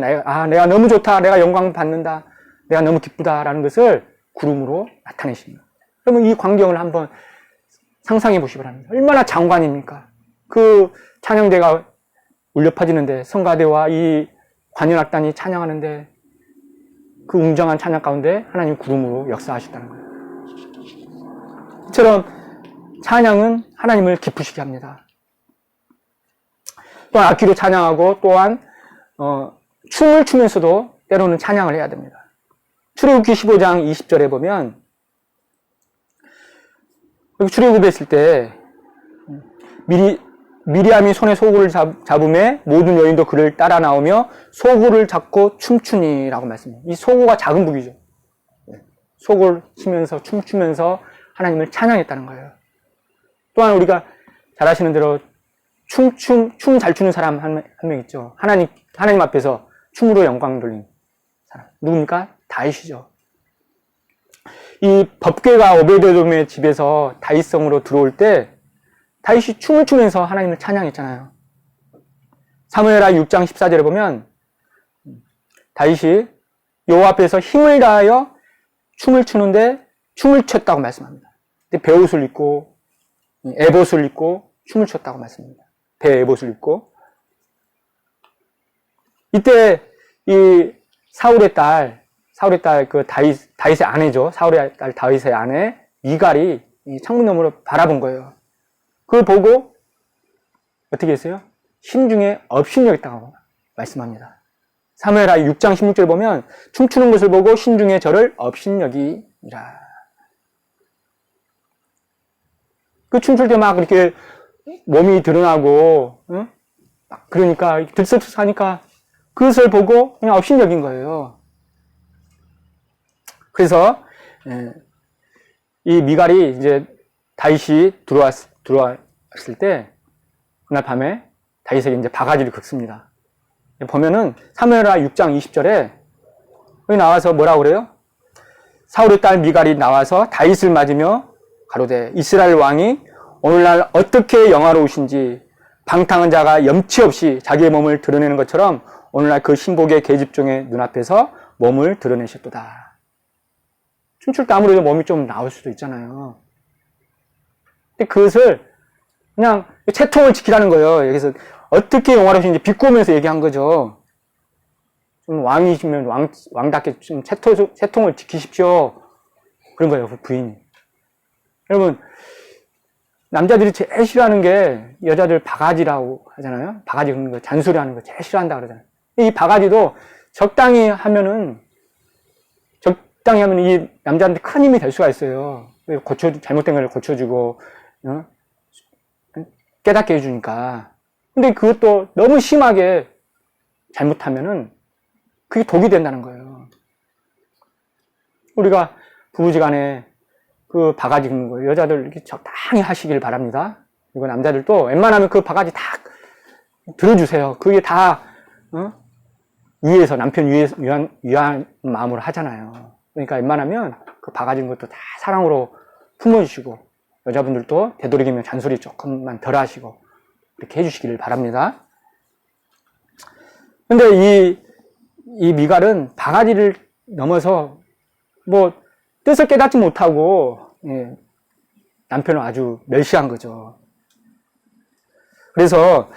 내가 너무 좋다, 내가 영광 받는다, 내가 너무 기쁘다라는 것을 구름으로 나타내십니다. 그러면 이 광경을 한번 상상해 보시기 바랍니다. 얼마나 장관입니까? 그 찬양대가 울려 퍼지는데 성가대와 이 관현악단이 찬양하는데 그 웅장한 찬양 가운데 하나님 구름으로 역사하셨다는 거예요. 이처럼 찬양은 하나님을 기쁘시게 합니다. 또한 악기로 찬양하고 또한 춤을 추면서도 때로는 찬양을 해야 됩니다. 출애굽기 15장 20절에 보면 출애굽했을 때 미리암이 손에 소구를 잡음에 모든 여인도 그를 따라 나오며 소구를 잡고 춤추니라고 말씀해요. 이 소구가 작은 북이죠. 소구를 치면서 춤추면서 하나님을 찬양했다는 거예요. 또한 우리가 잘 아시는 대로 춤 잘 추는 사람 한 명 있죠. 하나님 앞에서 춤으로 영광 돌린 사람. 누굽니까? 다윗이죠. 이 법궤가 오베데돔의 집에서 다윗성으로 들어올 때 다윗이 춤을 추면서 하나님을 찬양했잖아요. 사무엘하 6장 14절에 보면 다윗이 여호와 앞에서 힘을 다하여 춤을 추는데 춤을 췄다고 말씀합니다. 베옷을 입고 에봇을 입고 춤을 췄다고 말씀합니다. 대에봇을 입고 이때 이 사울의 딸 그 다윗의 아내죠. 사울의 딸 다윗의 아내 미갈이 이 창문 너머로 바라본 거예요. 그걸 보고 어떻게 했어요? 심중에 업신여기 있다고 말씀합니다. 사무엘하 6장 16절 보면 춤추는 것을 보고 심중에 저를 업신여기니라. 그 춤출 때 막 이렇게 몸이 드러나고 막 그러니까 들썩하니까 그것을 보고 그냥 업신여긴 거예요. 그래서 이 미갈이 이제 다윗이 들어왔을 때 그날 밤에 다윗에게 이제 바가지를 긁습니다. 보면은 사무엘하 6장 20절에 여기 나와서 뭐라고 그래요? 사울의 딸 미갈이 나와서 다윗을 맞으며 가로되 이스라엘 왕이 오늘날 어떻게 영화로우신지 방탕한 자가 염치 없이 자기의 몸을 드러내는 것처럼 오늘날 그 신복의 계집종의 눈앞에서 몸을 드러내셨도다. 춤출 때 아무래도 몸이 좀 나올 수도 있잖아요. 근데 그것을 그냥 채통을 지키라는 거예요. 여기서 어떻게 영화로우신지 비꼬면서 얘기한 거죠. 좀 왕이시면 왕답게 좀 채통을 지키십시오. 그런 거예요, 그 부인이. 여러분, 남자들이 제일 싫어하는 게 여자들 바가지라고 하잖아요. 바가지 긁는 거, 잔소리 하는 거 제일 싫어한다 그러잖아요. 이 바가지도 적당히 하면 이 남자한테 큰 힘이 될 수가 있어요. 잘못된 걸 고쳐주고, 깨닫게 해주니까. 근데 그것도 너무 심하게 잘못하면은 그게 독이 된다는 거예요. 우리가 부부지간에 그 바가지 긁는 거 여자들 이렇게 적당히 하시길 바랍니다. 그리고 남자들도 웬만하면 그 바가지 다 들어주세요. 그게 다 위에서 남편 위한 마음으로 하잖아요. 그러니까 웬만하면 그 바가지 것도 다 사랑으로 품어주시고 여자분들도 되도록이면 잔소리 조금만 덜 하시고 이렇게 해주시기를 바랍니다. 근데 이 미갈은 바가지를 넘어서 뭐 뜻을 깨닫지 못하고 남편을 아주 멸시한 거죠. 그래서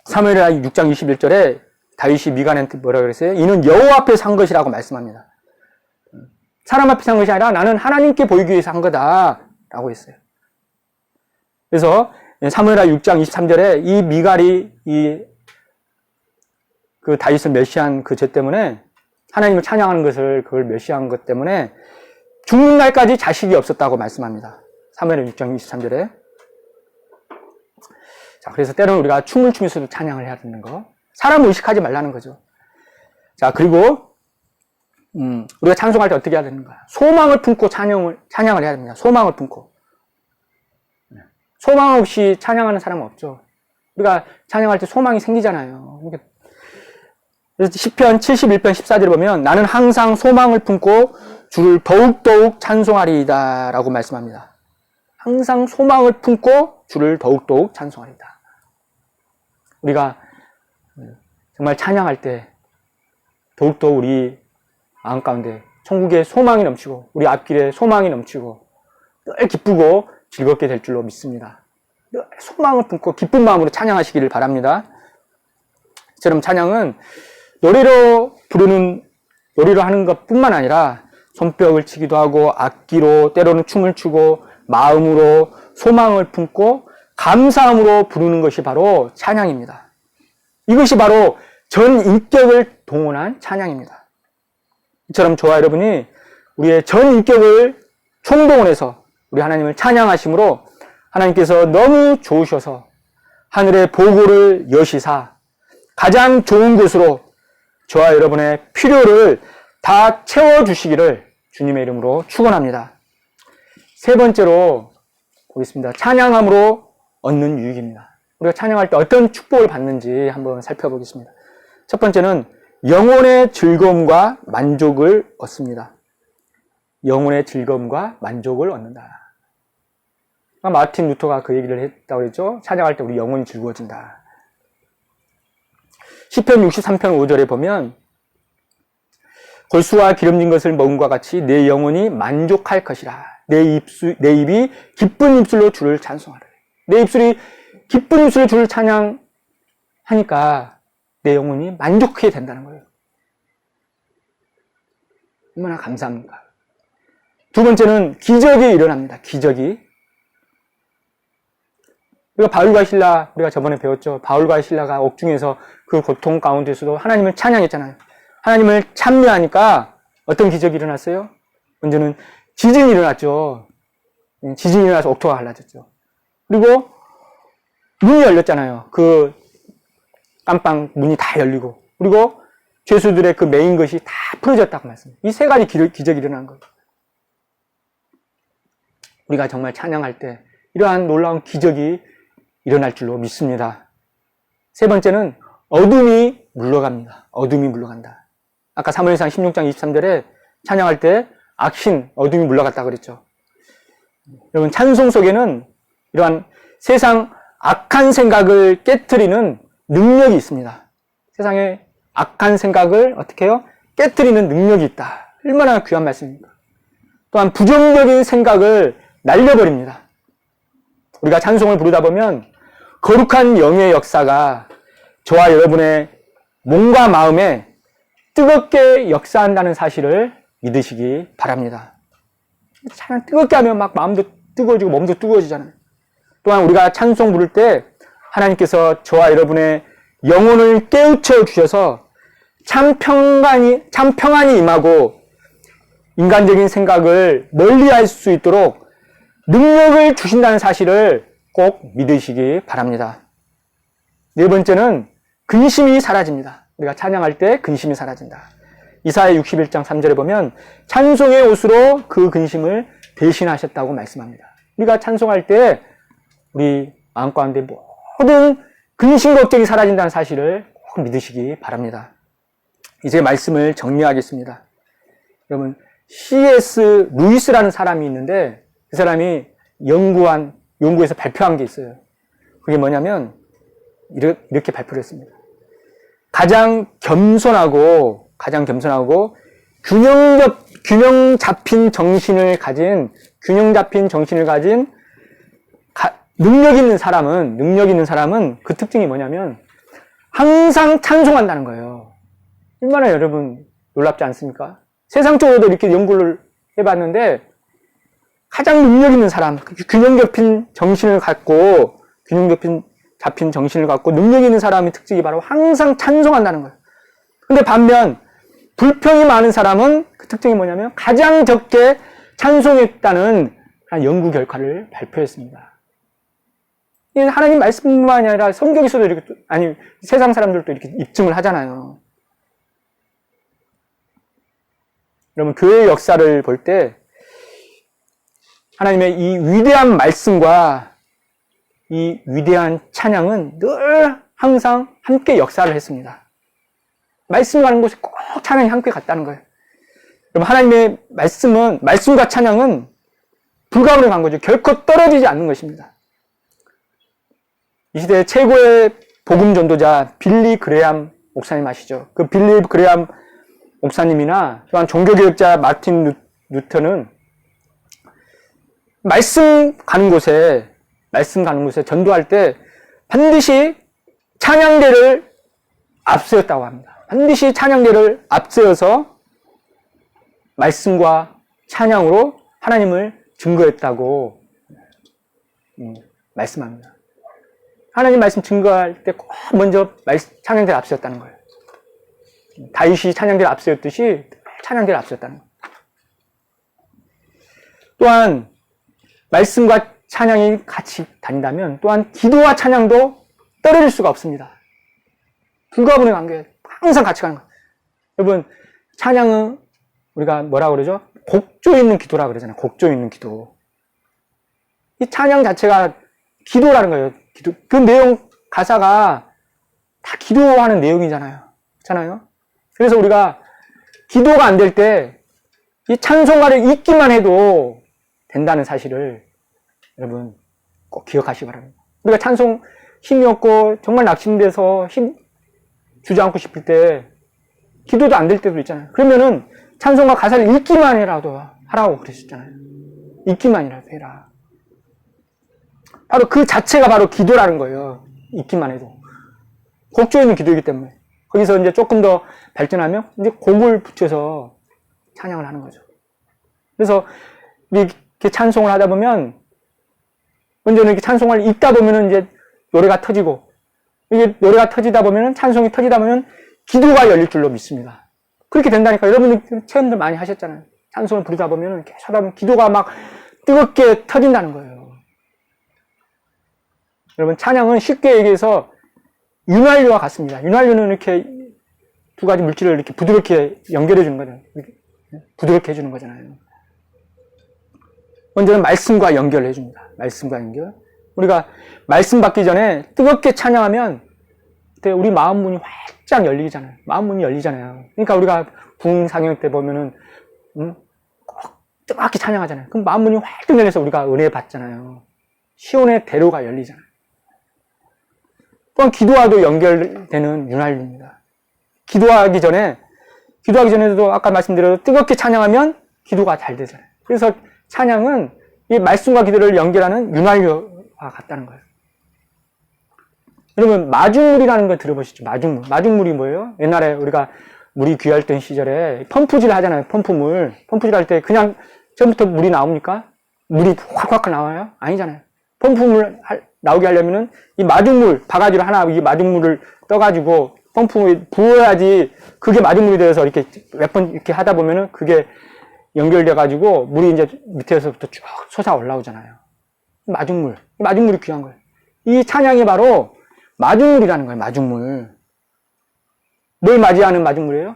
사무엘하 6장 21절에 다윗이 미갈한테 뭐라고 그랬어요? 이는 여호와 앞에 산 것이라고 말씀합니다. 사람 앞에 산 것이 아니라 나는 하나님께 보이기 위해서 한 거다 라고 했어요. 그래서 사무엘하 6장 23절에 이 미갈이 그 다윗을 멸시한 그 죄 때문에 하나님을 찬양하는 것을 그걸 멸시한 것 때문에 죽는 날까지 자식이 없었다고 말씀합니다. 사무엘하 6장 23절에. 자, 그래서 때로는 우리가 춤을 추면서도 찬양을 해야 되는 거. 사람을 의식하지 말라는 거죠. 자, 그리고 우리가 찬송할 때 어떻게 해야 되는가? 소망을 품고 찬양을 해야 됩니다. 소망을 품고. 소망 없이 찬양하는 사람은 없죠. 우리가 찬양할 때 소망이 생기잖아요. 그래서 시편 71편 14절에 보면 나는 항상 소망을 품고 주를 더욱더욱 찬송하리이다 라고 말씀합니다. 항상 소망을 품고 주를 더욱더욱 찬송하리이다. 우리가 정말 찬양할 때 더욱더 우리 마음 가운데 천국의 소망이 넘치고 우리 앞길에 소망이 넘치고 늘 기쁘고 즐겁게 될 줄로 믿습니다. 늘 소망을 품고 기쁜 마음으로 찬양하시기를 바랍니다. 이처럼 찬양은 노래로 하는 것뿐만 아니라 손뼉을 치기도 하고 악기로 때로는 춤을 추고 마음으로 소망을 품고 감사함으로 부르는 것이 바로 찬양입니다. 이것이 바로 전 인격을 동원한 찬양입니다. 이처럼 저와 여러분이 우리의 전 인격을 총동원해서 우리 하나님을 찬양하심으로 하나님께서 너무 좋으셔서 하늘의 보고를 여시사 가장 좋은 곳으로 저와 여러분의 필요를 다 채워주시기를 주님의 이름으로 축원합니다. 세 번째로 보겠습니다. 찬양함으로 얻는 유익입니다. 우리가 찬양할 때 어떤 축복을 받는지 한번 살펴보겠습니다. 첫 번째는 영혼의 즐거움과 만족을 얻습니다. 영혼의 즐거움과 만족을 얻는다. 마틴 루터가 그 얘기를 했다고 했죠. 찬양할 때 우리 영혼이 즐거워진다. 시편 63편 5절에 보면 골수와 기름진 것을 먹음과 같이 내 영혼이 만족할 것이라. 내 입이 기쁜 입술로 주를 찬송하라. 내 입술이 기쁜 입술로 주를 찬양하니까 내 영혼이 만족하게 된다는 거예요. 얼마나 감사합니까? 두 번째는 기적이 일어납니다. 기적이. 우리가 바울과 실라, 우리가 저번에 배웠죠. 바울과 실라가 옥중에서 그 고통 가운데서도 하나님을 찬양했잖아요. 하나님을 찬미하니까 어떤 기적이 일어났어요? 먼저는 지진이 일어났죠. 지진이 일어나서 옥토가 갈라졌죠. 그리고 문이 열렸잖아요. 그 깜빵 문이 다 열리고, 그리고 죄수들의 그 메인 것이 다 풀어졌다고 말씀합니다. 이 세 가지 기적이 일어난 거예요. 우리가 정말 찬양할 때 이러한 놀라운 기적이 일어날 줄로 믿습니다. 세 번째는 어둠이 물러갑니다. 어둠이 물러간다. 아까 사무엘상 16장 23절에 찬양할 때 악신, 어둠이 물러갔다 그랬죠. 여러분, 찬송 속에는 이러한 세상 악한 생각을 깨트리는 능력이 있습니다. 세상에 악한 생각을 어떻게 해요? 깨트리는 능력이 있다. 얼마나 귀한 말씀입니까? 또한 부정적인 생각을 날려버립니다. 우리가 찬송을 부르다 보면 거룩한 영의 역사가 저와 여러분의 몸과 마음에 뜨겁게 역사한다는 사실을 믿으시기 바랍니다. 찬양 뜨겁게 하면 막 마음도 뜨거워지고 몸도 뜨거워지잖아요. 또한 우리가 찬송 부를 때 하나님께서 저와 여러분의 영혼을 깨우쳐 주셔서 참 평안이 임하고 인간적인 생각을 멀리할 수 있도록 능력을 주신다는 사실을 꼭 믿으시기 바랍니다. 네 번째는 근심이 사라집니다. 우리가 찬양할 때 근심이 사라진다. 이사야 61장 3절에 보면 찬송의 옷으로 그 근심을 대신하셨다고 말씀합니다. 우리가 찬송할 때 우리 마음 가운데 모든 근심 걱정이 사라진다는 사실을 꼭 믿으시기 바랍니다. 이제 말씀을 정리하겠습니다. 여러분, C.S. 루이스라는 사람이 있는데 그 사람이 연구에서 발표한 게 있어요. 그게 뭐냐면 이렇게 발표를 했습니다. 가장 겸손하고 균형 잡힌 정신을 가진 능력 있는 사람은 그 특징이 뭐냐면 항상 찬송한다는 거예요. 얼마나 여러분 놀랍지 않습니까? 세상적으로도 이렇게 연구를 해봤는데 가장 능력 있는 사람, 균형 잡힌 정신을 갖고 능력 있는 사람의 특징이 바로 항상 찬송한다는 거예요. 근데 반면 불평이 많은 사람은 그 특징이 뭐냐면 가장 적게 찬송했다는 연구 결과를 발표했습니다. 하나님 말씀뿐만이 아니라 성경에서도 이렇게, 세상 사람들도 이렇게 입증을 하잖아요. 여러분, 교회의 역사를 볼 때 하나님의 이 위대한 말씀과 이 위대한 찬양은 늘 항상 함께 역사를 했습니다. 말씀이 가는 곳에 꼭 찬양이 함께 갔다는 거예요. 여러분, 하나님의 말씀과 찬양은 불가분에 간 거죠. 결코 떨어지지 않는 것입니다. 이 시대의 최고의 복음 전도자 빌리 그레암 목사님 아시죠? 그 빌리 그레암 목사님이나 또한 종교개혁자 마틴 루터는 말씀 가는 곳에 전도할 때 반드시 찬양대를 앞세웠다고 합니다. 반드시 찬양대를 앞세워서 말씀과 찬양으로 하나님을 증거했다고 말씀합니다. 하나님 말씀 증거할 때 꼭 먼저 찬양대를 앞세웠다는 거예요. 다윗이 찬양대를 앞세웠듯이 찬양대를 앞세웠다는 거예요. 또한 말씀과 찬양이 같이 다닌다면 또한 기도와 찬양도 떨어질 수가 없습니다. 불가분의 관계예요. 항상 같이 가는 거예요. 여러분, 찬양은 우리가 뭐라고 그러죠? 곡조 있는 기도라고 그러잖아요. 곡조 있는 기도. 이 찬양 자체가 기도라는 거예요. 기도. 그 내용, 가사가 다 기도하는 내용이잖아요. 그렇잖아요? 그래서 우리가 기도가 안 될 때 이 찬송가를 읽기만 해도 된다는 사실을 여러분 꼭 기억하시기 바랍니다. 우리가 찬송 힘이 없고 정말 낙심돼서 힘 주지 않고 싶을 때 기도도 안 될 때도 있잖아요. 그러면은 찬송가 가사를 읽기만 해라도 하라고 그러셨잖아요. 읽기만이라도 해라. 바로 그 자체가 바로 기도라는 거예요. 읽기만 해도. 곡조 있는 기도이기 때문에. 거기서 이제 조금 더 발전하면 이제 곡을 붙여서 찬양을 하는 거죠. 그래서 이렇게 찬송을 하다 보면 먼저는 이렇게 찬송을 읽다 보면은 이제 노래가 터지고 이게 노래가 터지다 보면은 찬송이 터지다 보면 기도가 열릴 줄로 믿습니다. 그렇게 된다니까. 여러분들 체험들 많이 하셨잖아요. 찬송을 부르다 보면은 계속 하다 보면 기도가 막 뜨겁게 터진다는 거예요. 여러분, 찬양은 쉽게 얘기해서 윤활유와 같습니다. 윤활유는 이렇게 두 가지 물질을 이렇게 부드럽게 연결해 주는 거잖아요. 부드럽게 해주는 거잖아요. 먼저는 말씀과 연결해 줍니다. 말씀과 연결. 우리가 말씀 받기 전에 뜨겁게 찬양하면 그때 우리 마음 문이 활짝 열리잖아요. 마음 문이 열리잖아요. 그러니까 우리가 부흥 상영 때 보면은 꼭 뜨겁게 찬양하잖아요. 그럼 마음 문이 활짝 열려서 우리가 은혜 받잖아요. 시온의 대로가 열리잖아요. 또한 기도와도 연결되는 윤활유입니다. 기도하기 전에도 아까 말씀드린 뜨겁게 찬양하면 기도가 잘 되잖아요. 그래서 찬양은 이 말씀과 기도를 연결하는 윤활유와 같다는 거예요. 여러분, 마중물이라는 거 들어보시죠? 마중물. 마중물이 뭐예요? 옛날에 우리가 물이 귀할 시절에 펌프질 하잖아요. 펌프질 할 때 그냥 처음부터 물이 나옵니까? 물이 확확 나와요? 아니잖아요. 펌프물 나오게 하려면은 이 마중물, 바가지로 하나 이 마중물을 떠가지고 펌프에 부어야지 그게 마중물이 되어서 이렇게 몇 번 이렇게 하다 보면은 그게 연결돼가지고 물이 이제 밑에서부터 쭉 솟아 올라오잖아요. 마중물이 귀한 거예요. 이 찬양이 바로 마중물이라는 거예요. 마중물. 뭘 맞이하는 마중물이에요?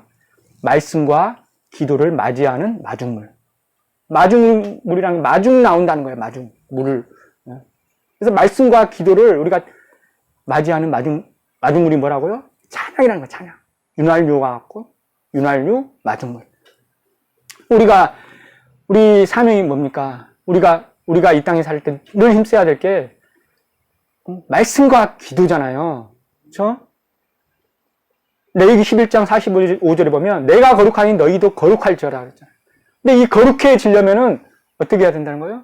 말씀과 기도를 맞이하는 마중물. 마중물이라는 마중 나온다는 거예요. 물을. 그래서 말씀과 기도를 우리가 맞이하는 마중물이 뭐라고요? 찬양이라는 거예요. 찬양. 윤활유가 같고 윤활유, 마중물. 우리 사명이 뭡니까? 우리가 이 땅에 살 때 늘 힘써야 될 게 말씀과 기도잖아요. 그렇죠? 레위기 11장 45절에 보면 내가 거룩하니 너희도 거룩할지어라 그랬잖아요. 근데 이 거룩해지려면은 어떻게 해야 된다는 거예요?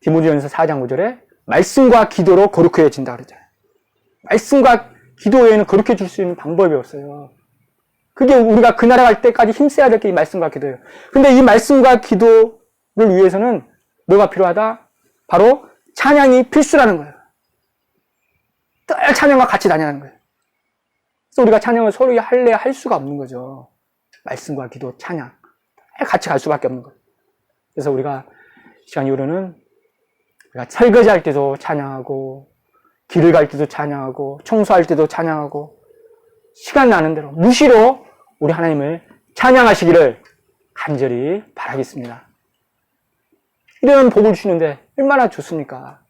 디모데전서 4장 5절에 말씀과 기도로 거룩해진다 그랬잖아요. 말씀과 기도 외에는 거룩해질 수 있는 방법이 없어요. 그게 우리가 그 나라 갈 때까지 힘써야 될 게 이 말씀과 기도예요. 근데 이 말씀과 기도를 위해서는 뭐가 필요하다? 바로 찬양이 필수라는 거예요. 늘 찬양과 같이 다니는 거예요. 그래서 우리가 찬양을 서로 할 수가 없는 거죠. 말씀과 기도, 찬양. 같이 갈 수밖에 없는 거예요. 그래서 우리가 시간 이후로는 우리가 설거지 할 때도 찬양하고, 길을 갈 때도 찬양하고, 청소할 때도 찬양하고, 시간 나는 대로 무시로 우리 하나님을 찬양하시기를 간절히 바라겠습니다. 이런 복을 주시는데 얼마나 좋습니까?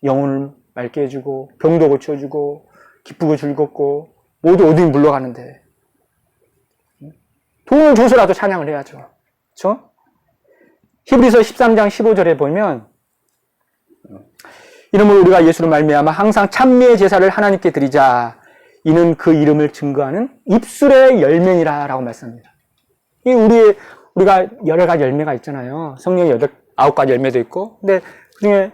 영혼을 맑게 해주고, 병도 고쳐주고, 기쁘고 즐겁고, 모두 어디 물러가는데. 돈을 줘서라도 찬양을 해야죠. 그렇죠? 히브리서 13장 15절에 보면 이름으로 우리가 예수를 말미암아 항상 찬미의 제사를 하나님께 드리자. 이는 그 이름을 증거하는 입술의 열매니라 라고 말씀합니다. 우리가 여러 가지 열매가 있잖아요. 성령의 9가지 열매도 있고. 근데 그중에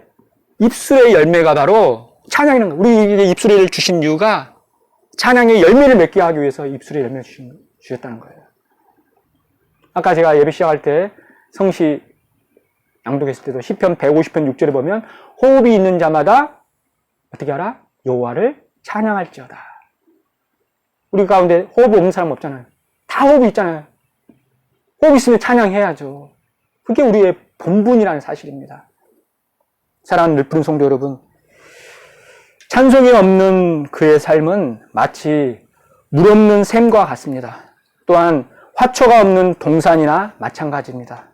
입술의 열매가 바로 찬양이라는 거예요. 우리에게 입술을 주신 이유가 찬양의 열매를 맺게 하기 위해서 입술의 열매를 주셨다는 거예요. 아까 제가 예배 시작할 때 성시 낭독했을 때도 시편 150편 6절에 보면 호흡이 있는 자마다 어떻게 하라? 여호와를 찬양할지어다. 우리 가운데 호흡 없는 사람 없잖아요. 다 호흡이 있잖아요. 호흡 있으면 찬양해야죠. 그게 우리의 본분이라는 사실입니다. 사랑하는 늘푸른 성도 여러분, 찬송이 없는 그의 삶은 마치 물 없는 샘과 같습니다. 또한 화초가 없는 동산이나 마찬가지입니다.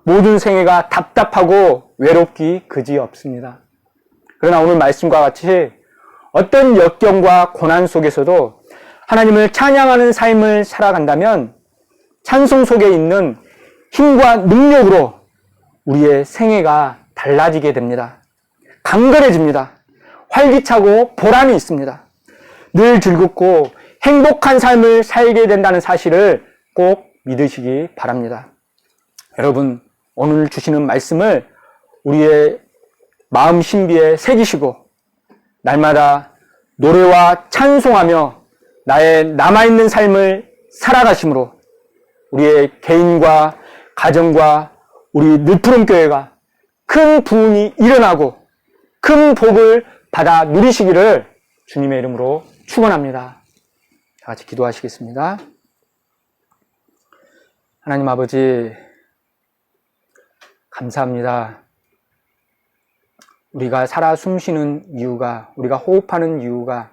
모든 생애가 답답하고 외롭기 그지없습니다. 그러나 오늘 말씀과 같이 어떤 역경과 고난 속에서도 하나님을 찬양하는 삶을 살아간다면 찬송 속에 있는 힘과 능력으로 우리의 생애가 달라지게 됩니다. 강건해집니다. 활기차고 보람이 있습니다. 늘 즐겁고 행복한 삶을 살게 된다는 사실을 꼭 믿으시기 바랍니다. 여러분, 오늘 주시는 말씀을 우리의 마음 신비에 새기시고 날마다 노래와 찬송하며 나의 남아있는 삶을 살아가심으로 우리의 개인과 가정과 우리 늘푸른 교회가 큰 부흥이 일어나고 큰 복을 받아 누리시기를 주님의 이름으로 축원합니다. 다 같이 기도하시겠습니다. 하나님 아버지, 감사합니다. 우리가 살아 숨쉬는 이유가, 우리가 호흡하는 이유가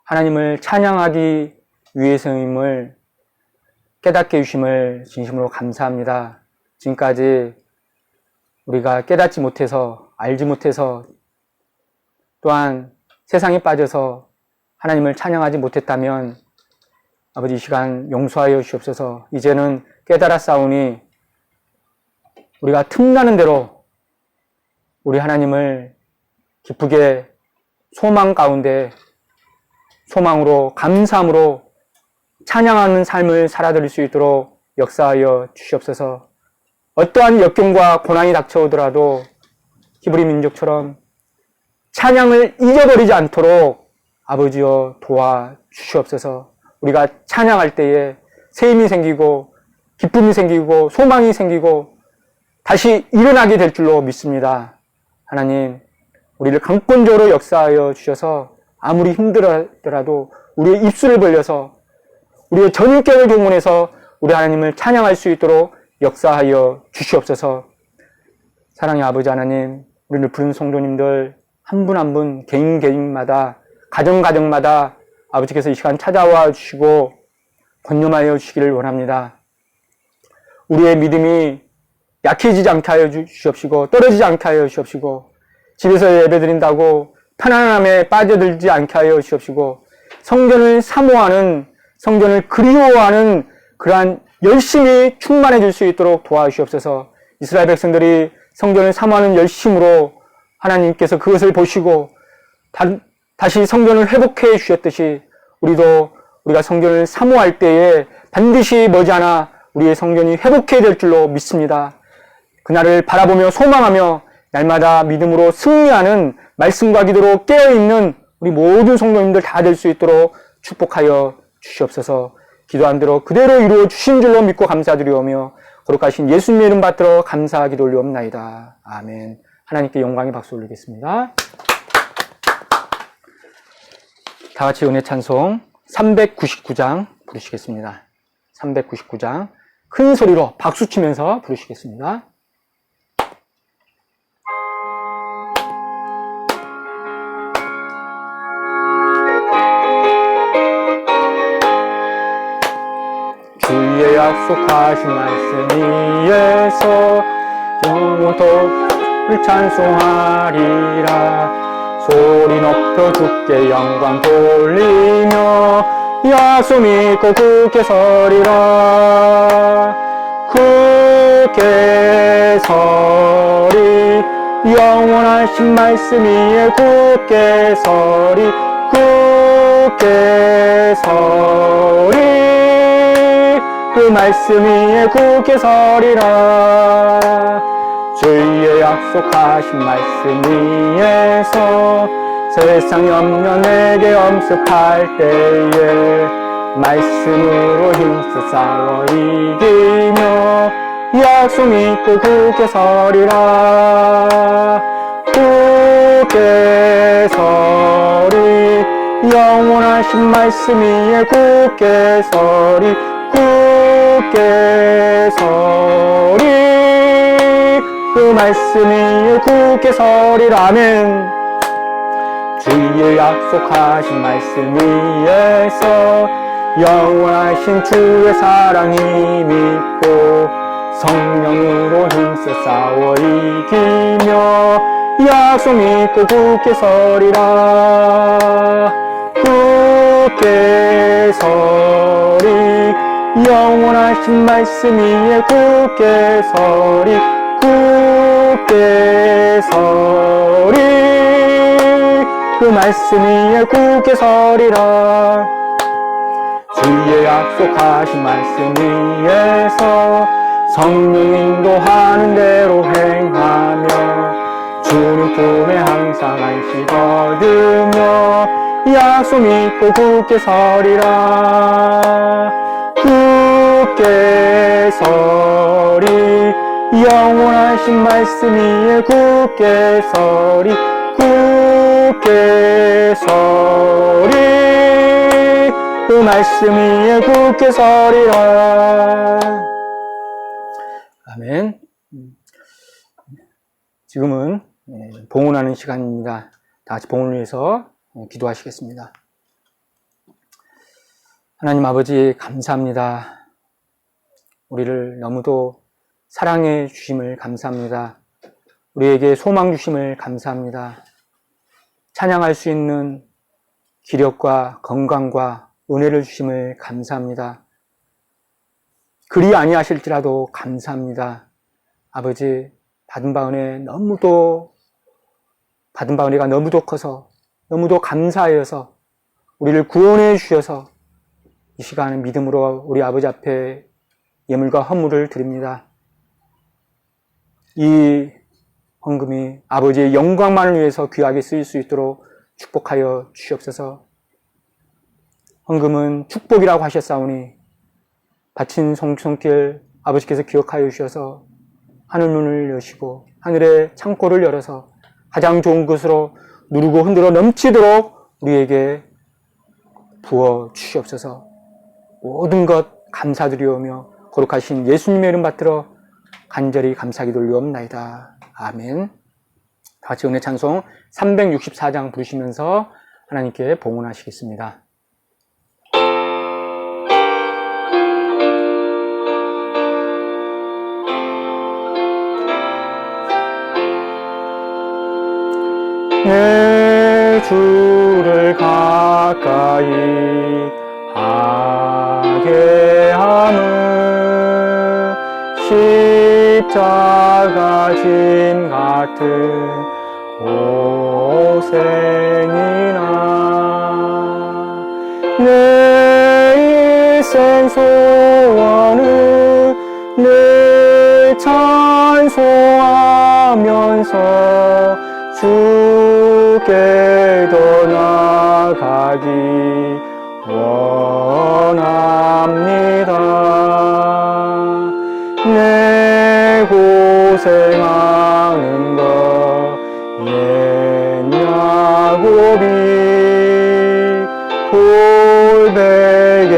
하나님을 찬양하기 위해서임을 깨닫게 해주심을 진심으로 감사합니다. 지금까지 우리가 깨닫지 못해서, 알지 못해서, 또한 세상에 빠져서 하나님을 찬양하지 못했다면 아버지 이 시간 용서하여 주옵소서. 이제는 깨달았사오니 우리가 틈나는 대로 우리 하나님을 기쁘게 소망 가운데 소망으로 감사함으로 찬양하는 삶을 살아드릴 수 있도록 역사하여 주시옵소서. 어떠한 역경과 고난이 닥쳐오더라도 히브리 민족처럼 찬양을 잊어버리지 않도록 아버지여 도와주시옵소서. 우리가 찬양할 때에 새 힘이 생기고 기쁨이 생기고 소망이 생기고 다시 일어나게 될 줄로 믿습니다. 하나님, 우리를 강권적으로 역사하여 주셔서 아무리 힘들더라도 우리의 입술을 벌려서 우리의 전인격을 동원해서 우리 하나님을 찬양할 수 있도록 역사하여 주시옵소서. 사랑의 아버지 하나님, 우리를 부른 성도님들 한 분 한 분 개인마다 가정마다 아버지께서 이 시간 찾아와 주시고 권념하여 주시기를 원합니다. 우리의 믿음이 약해지지 않게 하여 주시옵시고 떨어지지 않게 하여 주시옵시고 집에서 예배드린다고 편안함에 빠져들지 않게 하여 주시옵시고 성전을 사모하는, 성전을 그리워하는 그러한 열심이 충만해질 수 있도록 도와주시옵소서. 이스라엘 백성들이 성전을 사모하는 열심으로 하나님께서 그것을 보시고 다시 성전을 회복해 주셨듯이 우리가 성전을 사모할 때에 반드시 머지않아 우리의 성전이 회복해야 될 줄로 믿습니다. 그날을 바라보며 소망하며 날마다 믿음으로 승리하는 말씀과 기도로 깨어있는 우리 모든 성도님들 다 될 수 있도록 축복하여 주시옵소서. 기도한 대로 그대로 이루어 주신 줄로 믿고 감사드리오며 거룩하신 예수님의 이름 받들어 감사하기도 올리옵나이다. 아멘. 하나님께 영광의 박수 올리겠습니다. 다 같이 은혜 찬송 399장 부르시겠습니다. 399장 큰 소리로 박수 치면서 부르시겠습니다. 주의 약속하신 말씀 위에서 영원토록 찬송하리라. 소리 높여 주께 영광 돌리며 약속 믿고 굳게 서리라. 굳게 서리 영원하신 말씀 위에 굳게 서리 굳게 서리 그 말씀 위에 굳게 서리라. 주의 약속하신 말씀 위에서 세상 염려 내게 엄습할 때에 말씀으로 힘써 싸워 이기며 약속 믿고 굳게 서리라. 굳게 서리 영원하신 말씀 위에 굳게 서리 굳게 서리 그 말씀 위에 굳게 서리라. 아멘. 주의 약속하신 말씀 위에서 영원하신 주의 사랑이 믿고 성령으로 힘써 싸워 이기며 약속 믿고 굳게 서리라. 굳게 서리 영원하신 말씀 위에 굳게 서리 굳게 서리 그 말씀 위에 굳게 서리라. 주의 약속하신 말씀 위에서 성령 인도하는 대로 행하며 주님 품에 항상 안식 얻으며 약속 믿고 굳게 서리라. 굳게 서리 영원하신 말씀 위에 굳게 서리 굳게 서리 그 말씀 위에 굳게 서리라. 아멘. 지금은 봉헌하는 시간입니다. 다 같이 봉헌을 위해서 기도하시겠습니다. 하나님 아버지 감사합니다. 우리를 너무도 사랑해 주심을 감사합니다. 우리에게 소망 주심을 감사합니다. 찬양할 수 있는 기력과 건강과 은혜를 주심을 감사합니다. 그리 아니하실지라도 감사합니다. 아버지, 받은 바 은혜가 너무도 커서 너무도 감사하여서 우리를 구원해 주셔서 이 시간은 믿음으로 우리 아버지 앞에 예물과 헌물을 드립니다. 이 헌금이 아버지의 영광만을 위해서 귀하게 쓰일 수 있도록 축복하여 주시옵소서. 헌금은 축복이라고 하셨사오니 바친 손길 아버지께서 기억하여 주셔서 하늘 문을 여시고 하늘의 창고를 열어서 가장 좋은 것으로 누르고 흔들어 넘치도록 우리에게 부어 주시옵소서. 모든 것 감사드리오며 거룩하신 예수님의 이름 받들어 간절히 감사기도를 올리옵나이다. 아멘. 다 같이 은혜 찬송 364장 부르시면서 하나님께 봉헌하시겠습니다. 내 주를 가까이 하게 함은 십자가 짐 같은 고생이나 내 일생 소원은 늘 찬송하면서 주께 더 나아가기 원합니다. 내 고생하는 것 옛 야곱이 골백에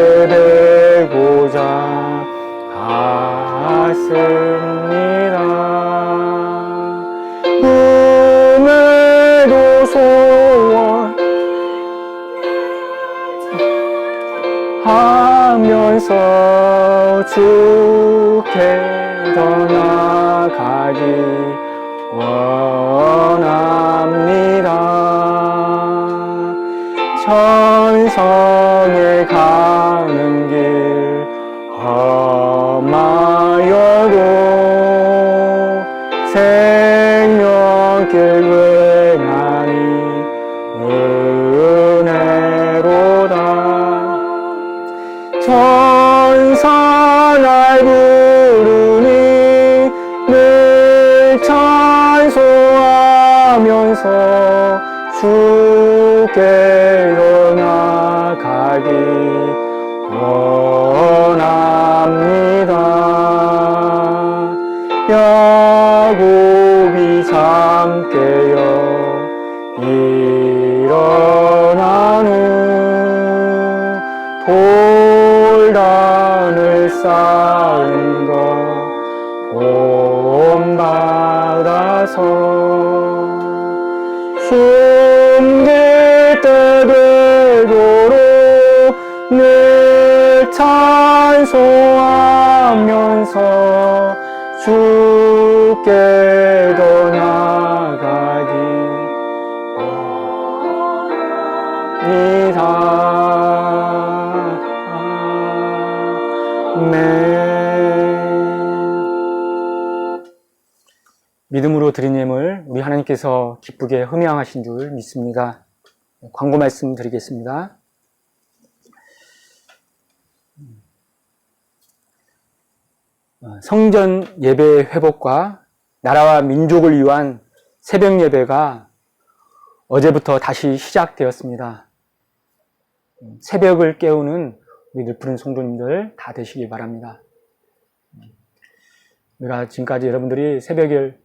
베고자 갔습니다. 꿈에도 소원 하면서 주께 더 나아가기 원합니다. 천성에 가는 길 험하여도 생명길 외나니 은혜로다. 천사 날 부르니 늘 찬송하면서 주께 더 나아가기 원합니다. 야곱이 잠 깨어 일어난 후 돌단을 쌓은 것 본받아서 숨길 때 되도록 늘 찬송하면서 주께 더 나아가기 원합니다. 믿음으로 드린 예물 우리 하나님께서 기쁘게 흠양하신 줄 믿습니다. 광고 말씀 드리겠습니다. 성전 예배 회복과 나라와 민족을 위한 새벽 예배가 어제부터 다시 시작되었습니다. 새벽을 깨우는 우리 늘푸른 성도님들 다 되시기 바랍니다. 우리가 지금까지 여러분들이 새벽에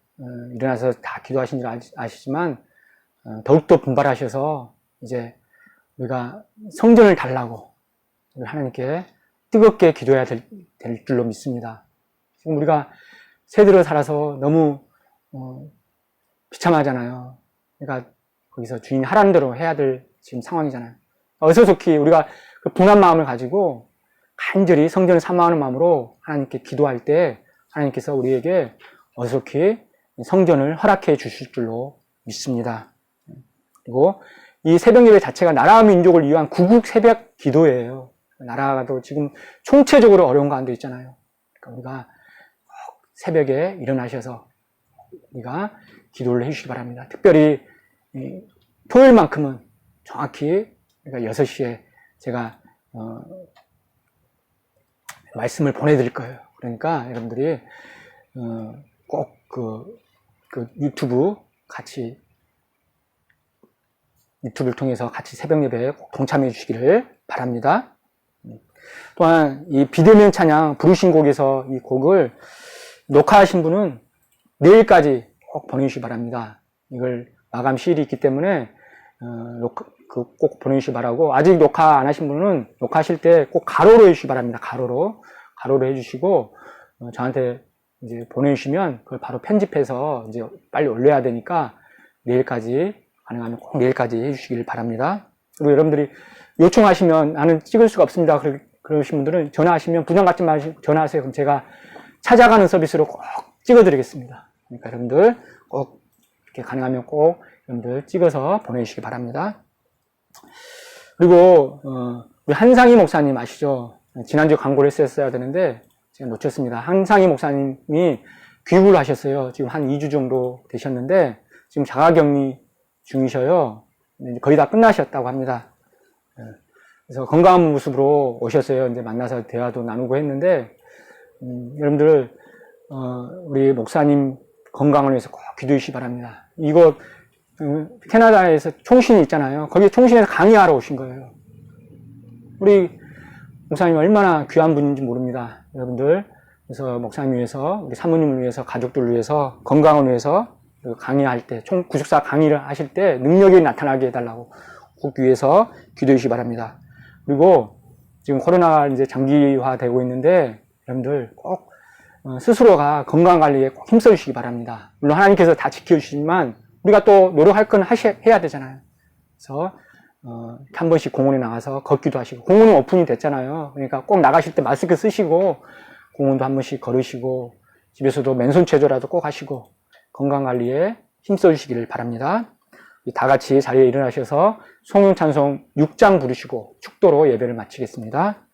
일어나서 다 기도하신 줄 아시지만 더욱더 분발하셔서 이제 우리가 성전을 달라고 우리 하나님께 뜨겁게 기도해야 될 줄로 믿습니다. 지금 우리가 세대로 살아서 너무 비참하잖아요. 그러니까 거기서 주인이 하라는 대로 해야 될 지금 상황이잖아요. 어서속히 우리가 그 분한 마음을 가지고 간절히 성전을 사모하는 마음으로 하나님께 기도할 때 하나님께서 우리에게 어서속히 성전을 허락해 주실 줄로 믿습니다. 그리고 이 새벽 예배 자체가 나라와 민족을 위한 구국 새벽 기도예요. 나라도 지금 총체적으로 어려운 가운데 있잖아요. 그러니까 우리가 새벽에 일어나셔서 우리가 기도를 해주시기 바랍니다. 특별히 토요일만큼은 정확히 그러니까 6시에 제가 말씀을 보내드릴 거예요. 그러니까 여러분들이 꼭 그 유튜브 같이 유튜브를 통해서 같이 새벽 예배에 꼭 동참해 주시기를 바랍니다. 또한 이 비대면 찬양 부르신 곡에서 이 곡을 녹화하신 분은 내일까지 꼭 보내주시기 바랍니다. 이걸 마감 시일이 있기 때문에 꼭 보내주시기 바라고, 아직 녹화 안 하신 분은 녹화하실 때 꼭 가로로 해주시기 바랍니다. 가로로 해주시고 저한테 이제 보내주시면 그걸 바로 편집해서 이제 빨리 올려야 되니까 내일까지, 가능하면 꼭 내일까지 해주시길 바랍니다. 그리고 여러분들이 요청하시면 나는 찍을 수가 없습니다 그러신 분들은 전화하시면 부담 갖지 마시고 전화하세요. 그럼 제가 찾아가는 서비스로 꼭 찍어드리겠습니다. 그러니까 여러분들 꼭 이렇게 가능하면 꼭 여러분들 찍어서 보내주시기 바랍니다. 그리고 우리 한상희 목사님 아시죠? 지난주 광고를 했었어야 되는데 제가 놓쳤습니다. 한상희 목사님이 귀국을 하셨어요. 지금 한 2주 정도 되셨는데 지금 자가격리 중이셔요. 거의 다 끝나셨다고 합니다. 그래서 건강한 모습으로 오셨어요. 이제 만나서 대화도 나누고 했는데 여러분들 우리 목사님 건강을 위해서 꼭 기도해 주시기 바랍니다. 이거 캐나다에서 총신이 있잖아요. 거기 총신에서 강의하러 오신 거예요. 우리 목사님 얼마나 귀한 분인지 모릅니다. 여러분들, 그래서 목사님 위해서, 우리 사모님을 위해서, 가족들을 위해서, 건강을 위해서 강의할 때, 구속사 강의를 하실 때 능력이 나타나게 해달라고 꼭 위해서 기도해 주시기 바랍니다. 그리고 지금 코로나가 이제 장기화되고 있는데 여러분들 꼭 스스로가 건강관리에 꼭 힘써 주시기 바랍니다. 물론 하나님께서 다 지켜주시지만 우리가 또 노력할 건 해야 되잖아요. 그래서 한 번씩 공원에 나가서 걷기도 하시고, 공원은 오픈이 됐잖아요. 그러니까 꼭 나가실 때 마스크 쓰시고 공원도 한 번씩 걸으시고 집에서도 맨손 체조라도 꼭 하시고 건강관리에 힘써 주시기를 바랍니다. 다 같이 자리에 일어나셔서 송영 찬송 6장 부르시고 축도로 예배를 마치겠습니다.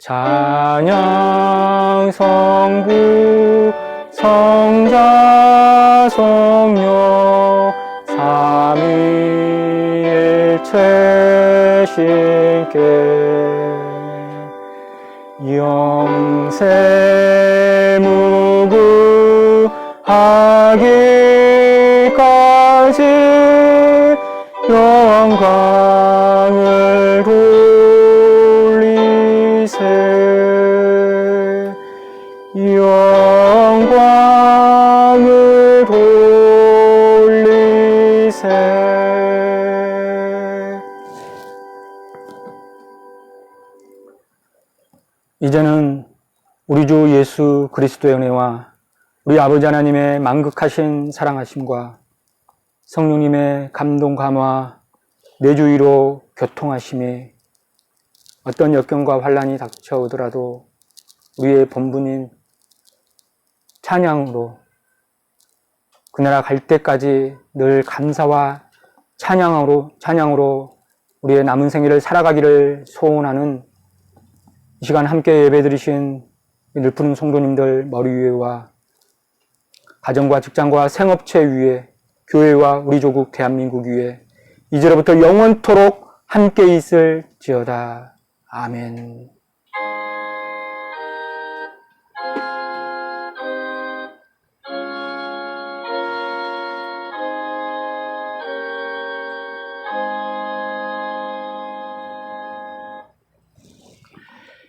찬양 성부 성자 성령 삼위일체 신께 영세 무구하기까지 영광을 돌리세 영광을 돌리세. 이제는 우리 주 예수 그리스도의 은혜와 우리 아버지 하나님의 만극하신 사랑하심과 성령님의 감동 감화 내주위로 교통하심이 어떤 역경과 환난이 닥쳐오더라도 우리의 본분인 찬양으로 그 나라 갈 때까지 늘 감사와 찬양으로 우리의 남은 생애를 살아가기를 소원하는 이 시간 함께 예배드리신 늘푸른 성도님들 머리 위에와 가정과 직장과 생업체 위에 교회와 우리 조국 대한민국 위에 이제로부터 영원토록 함께 있을지어다. 아멘.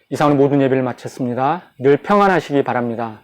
이상으로 모든 예배를 마쳤습니다. 늘 평안하시기 바랍니다.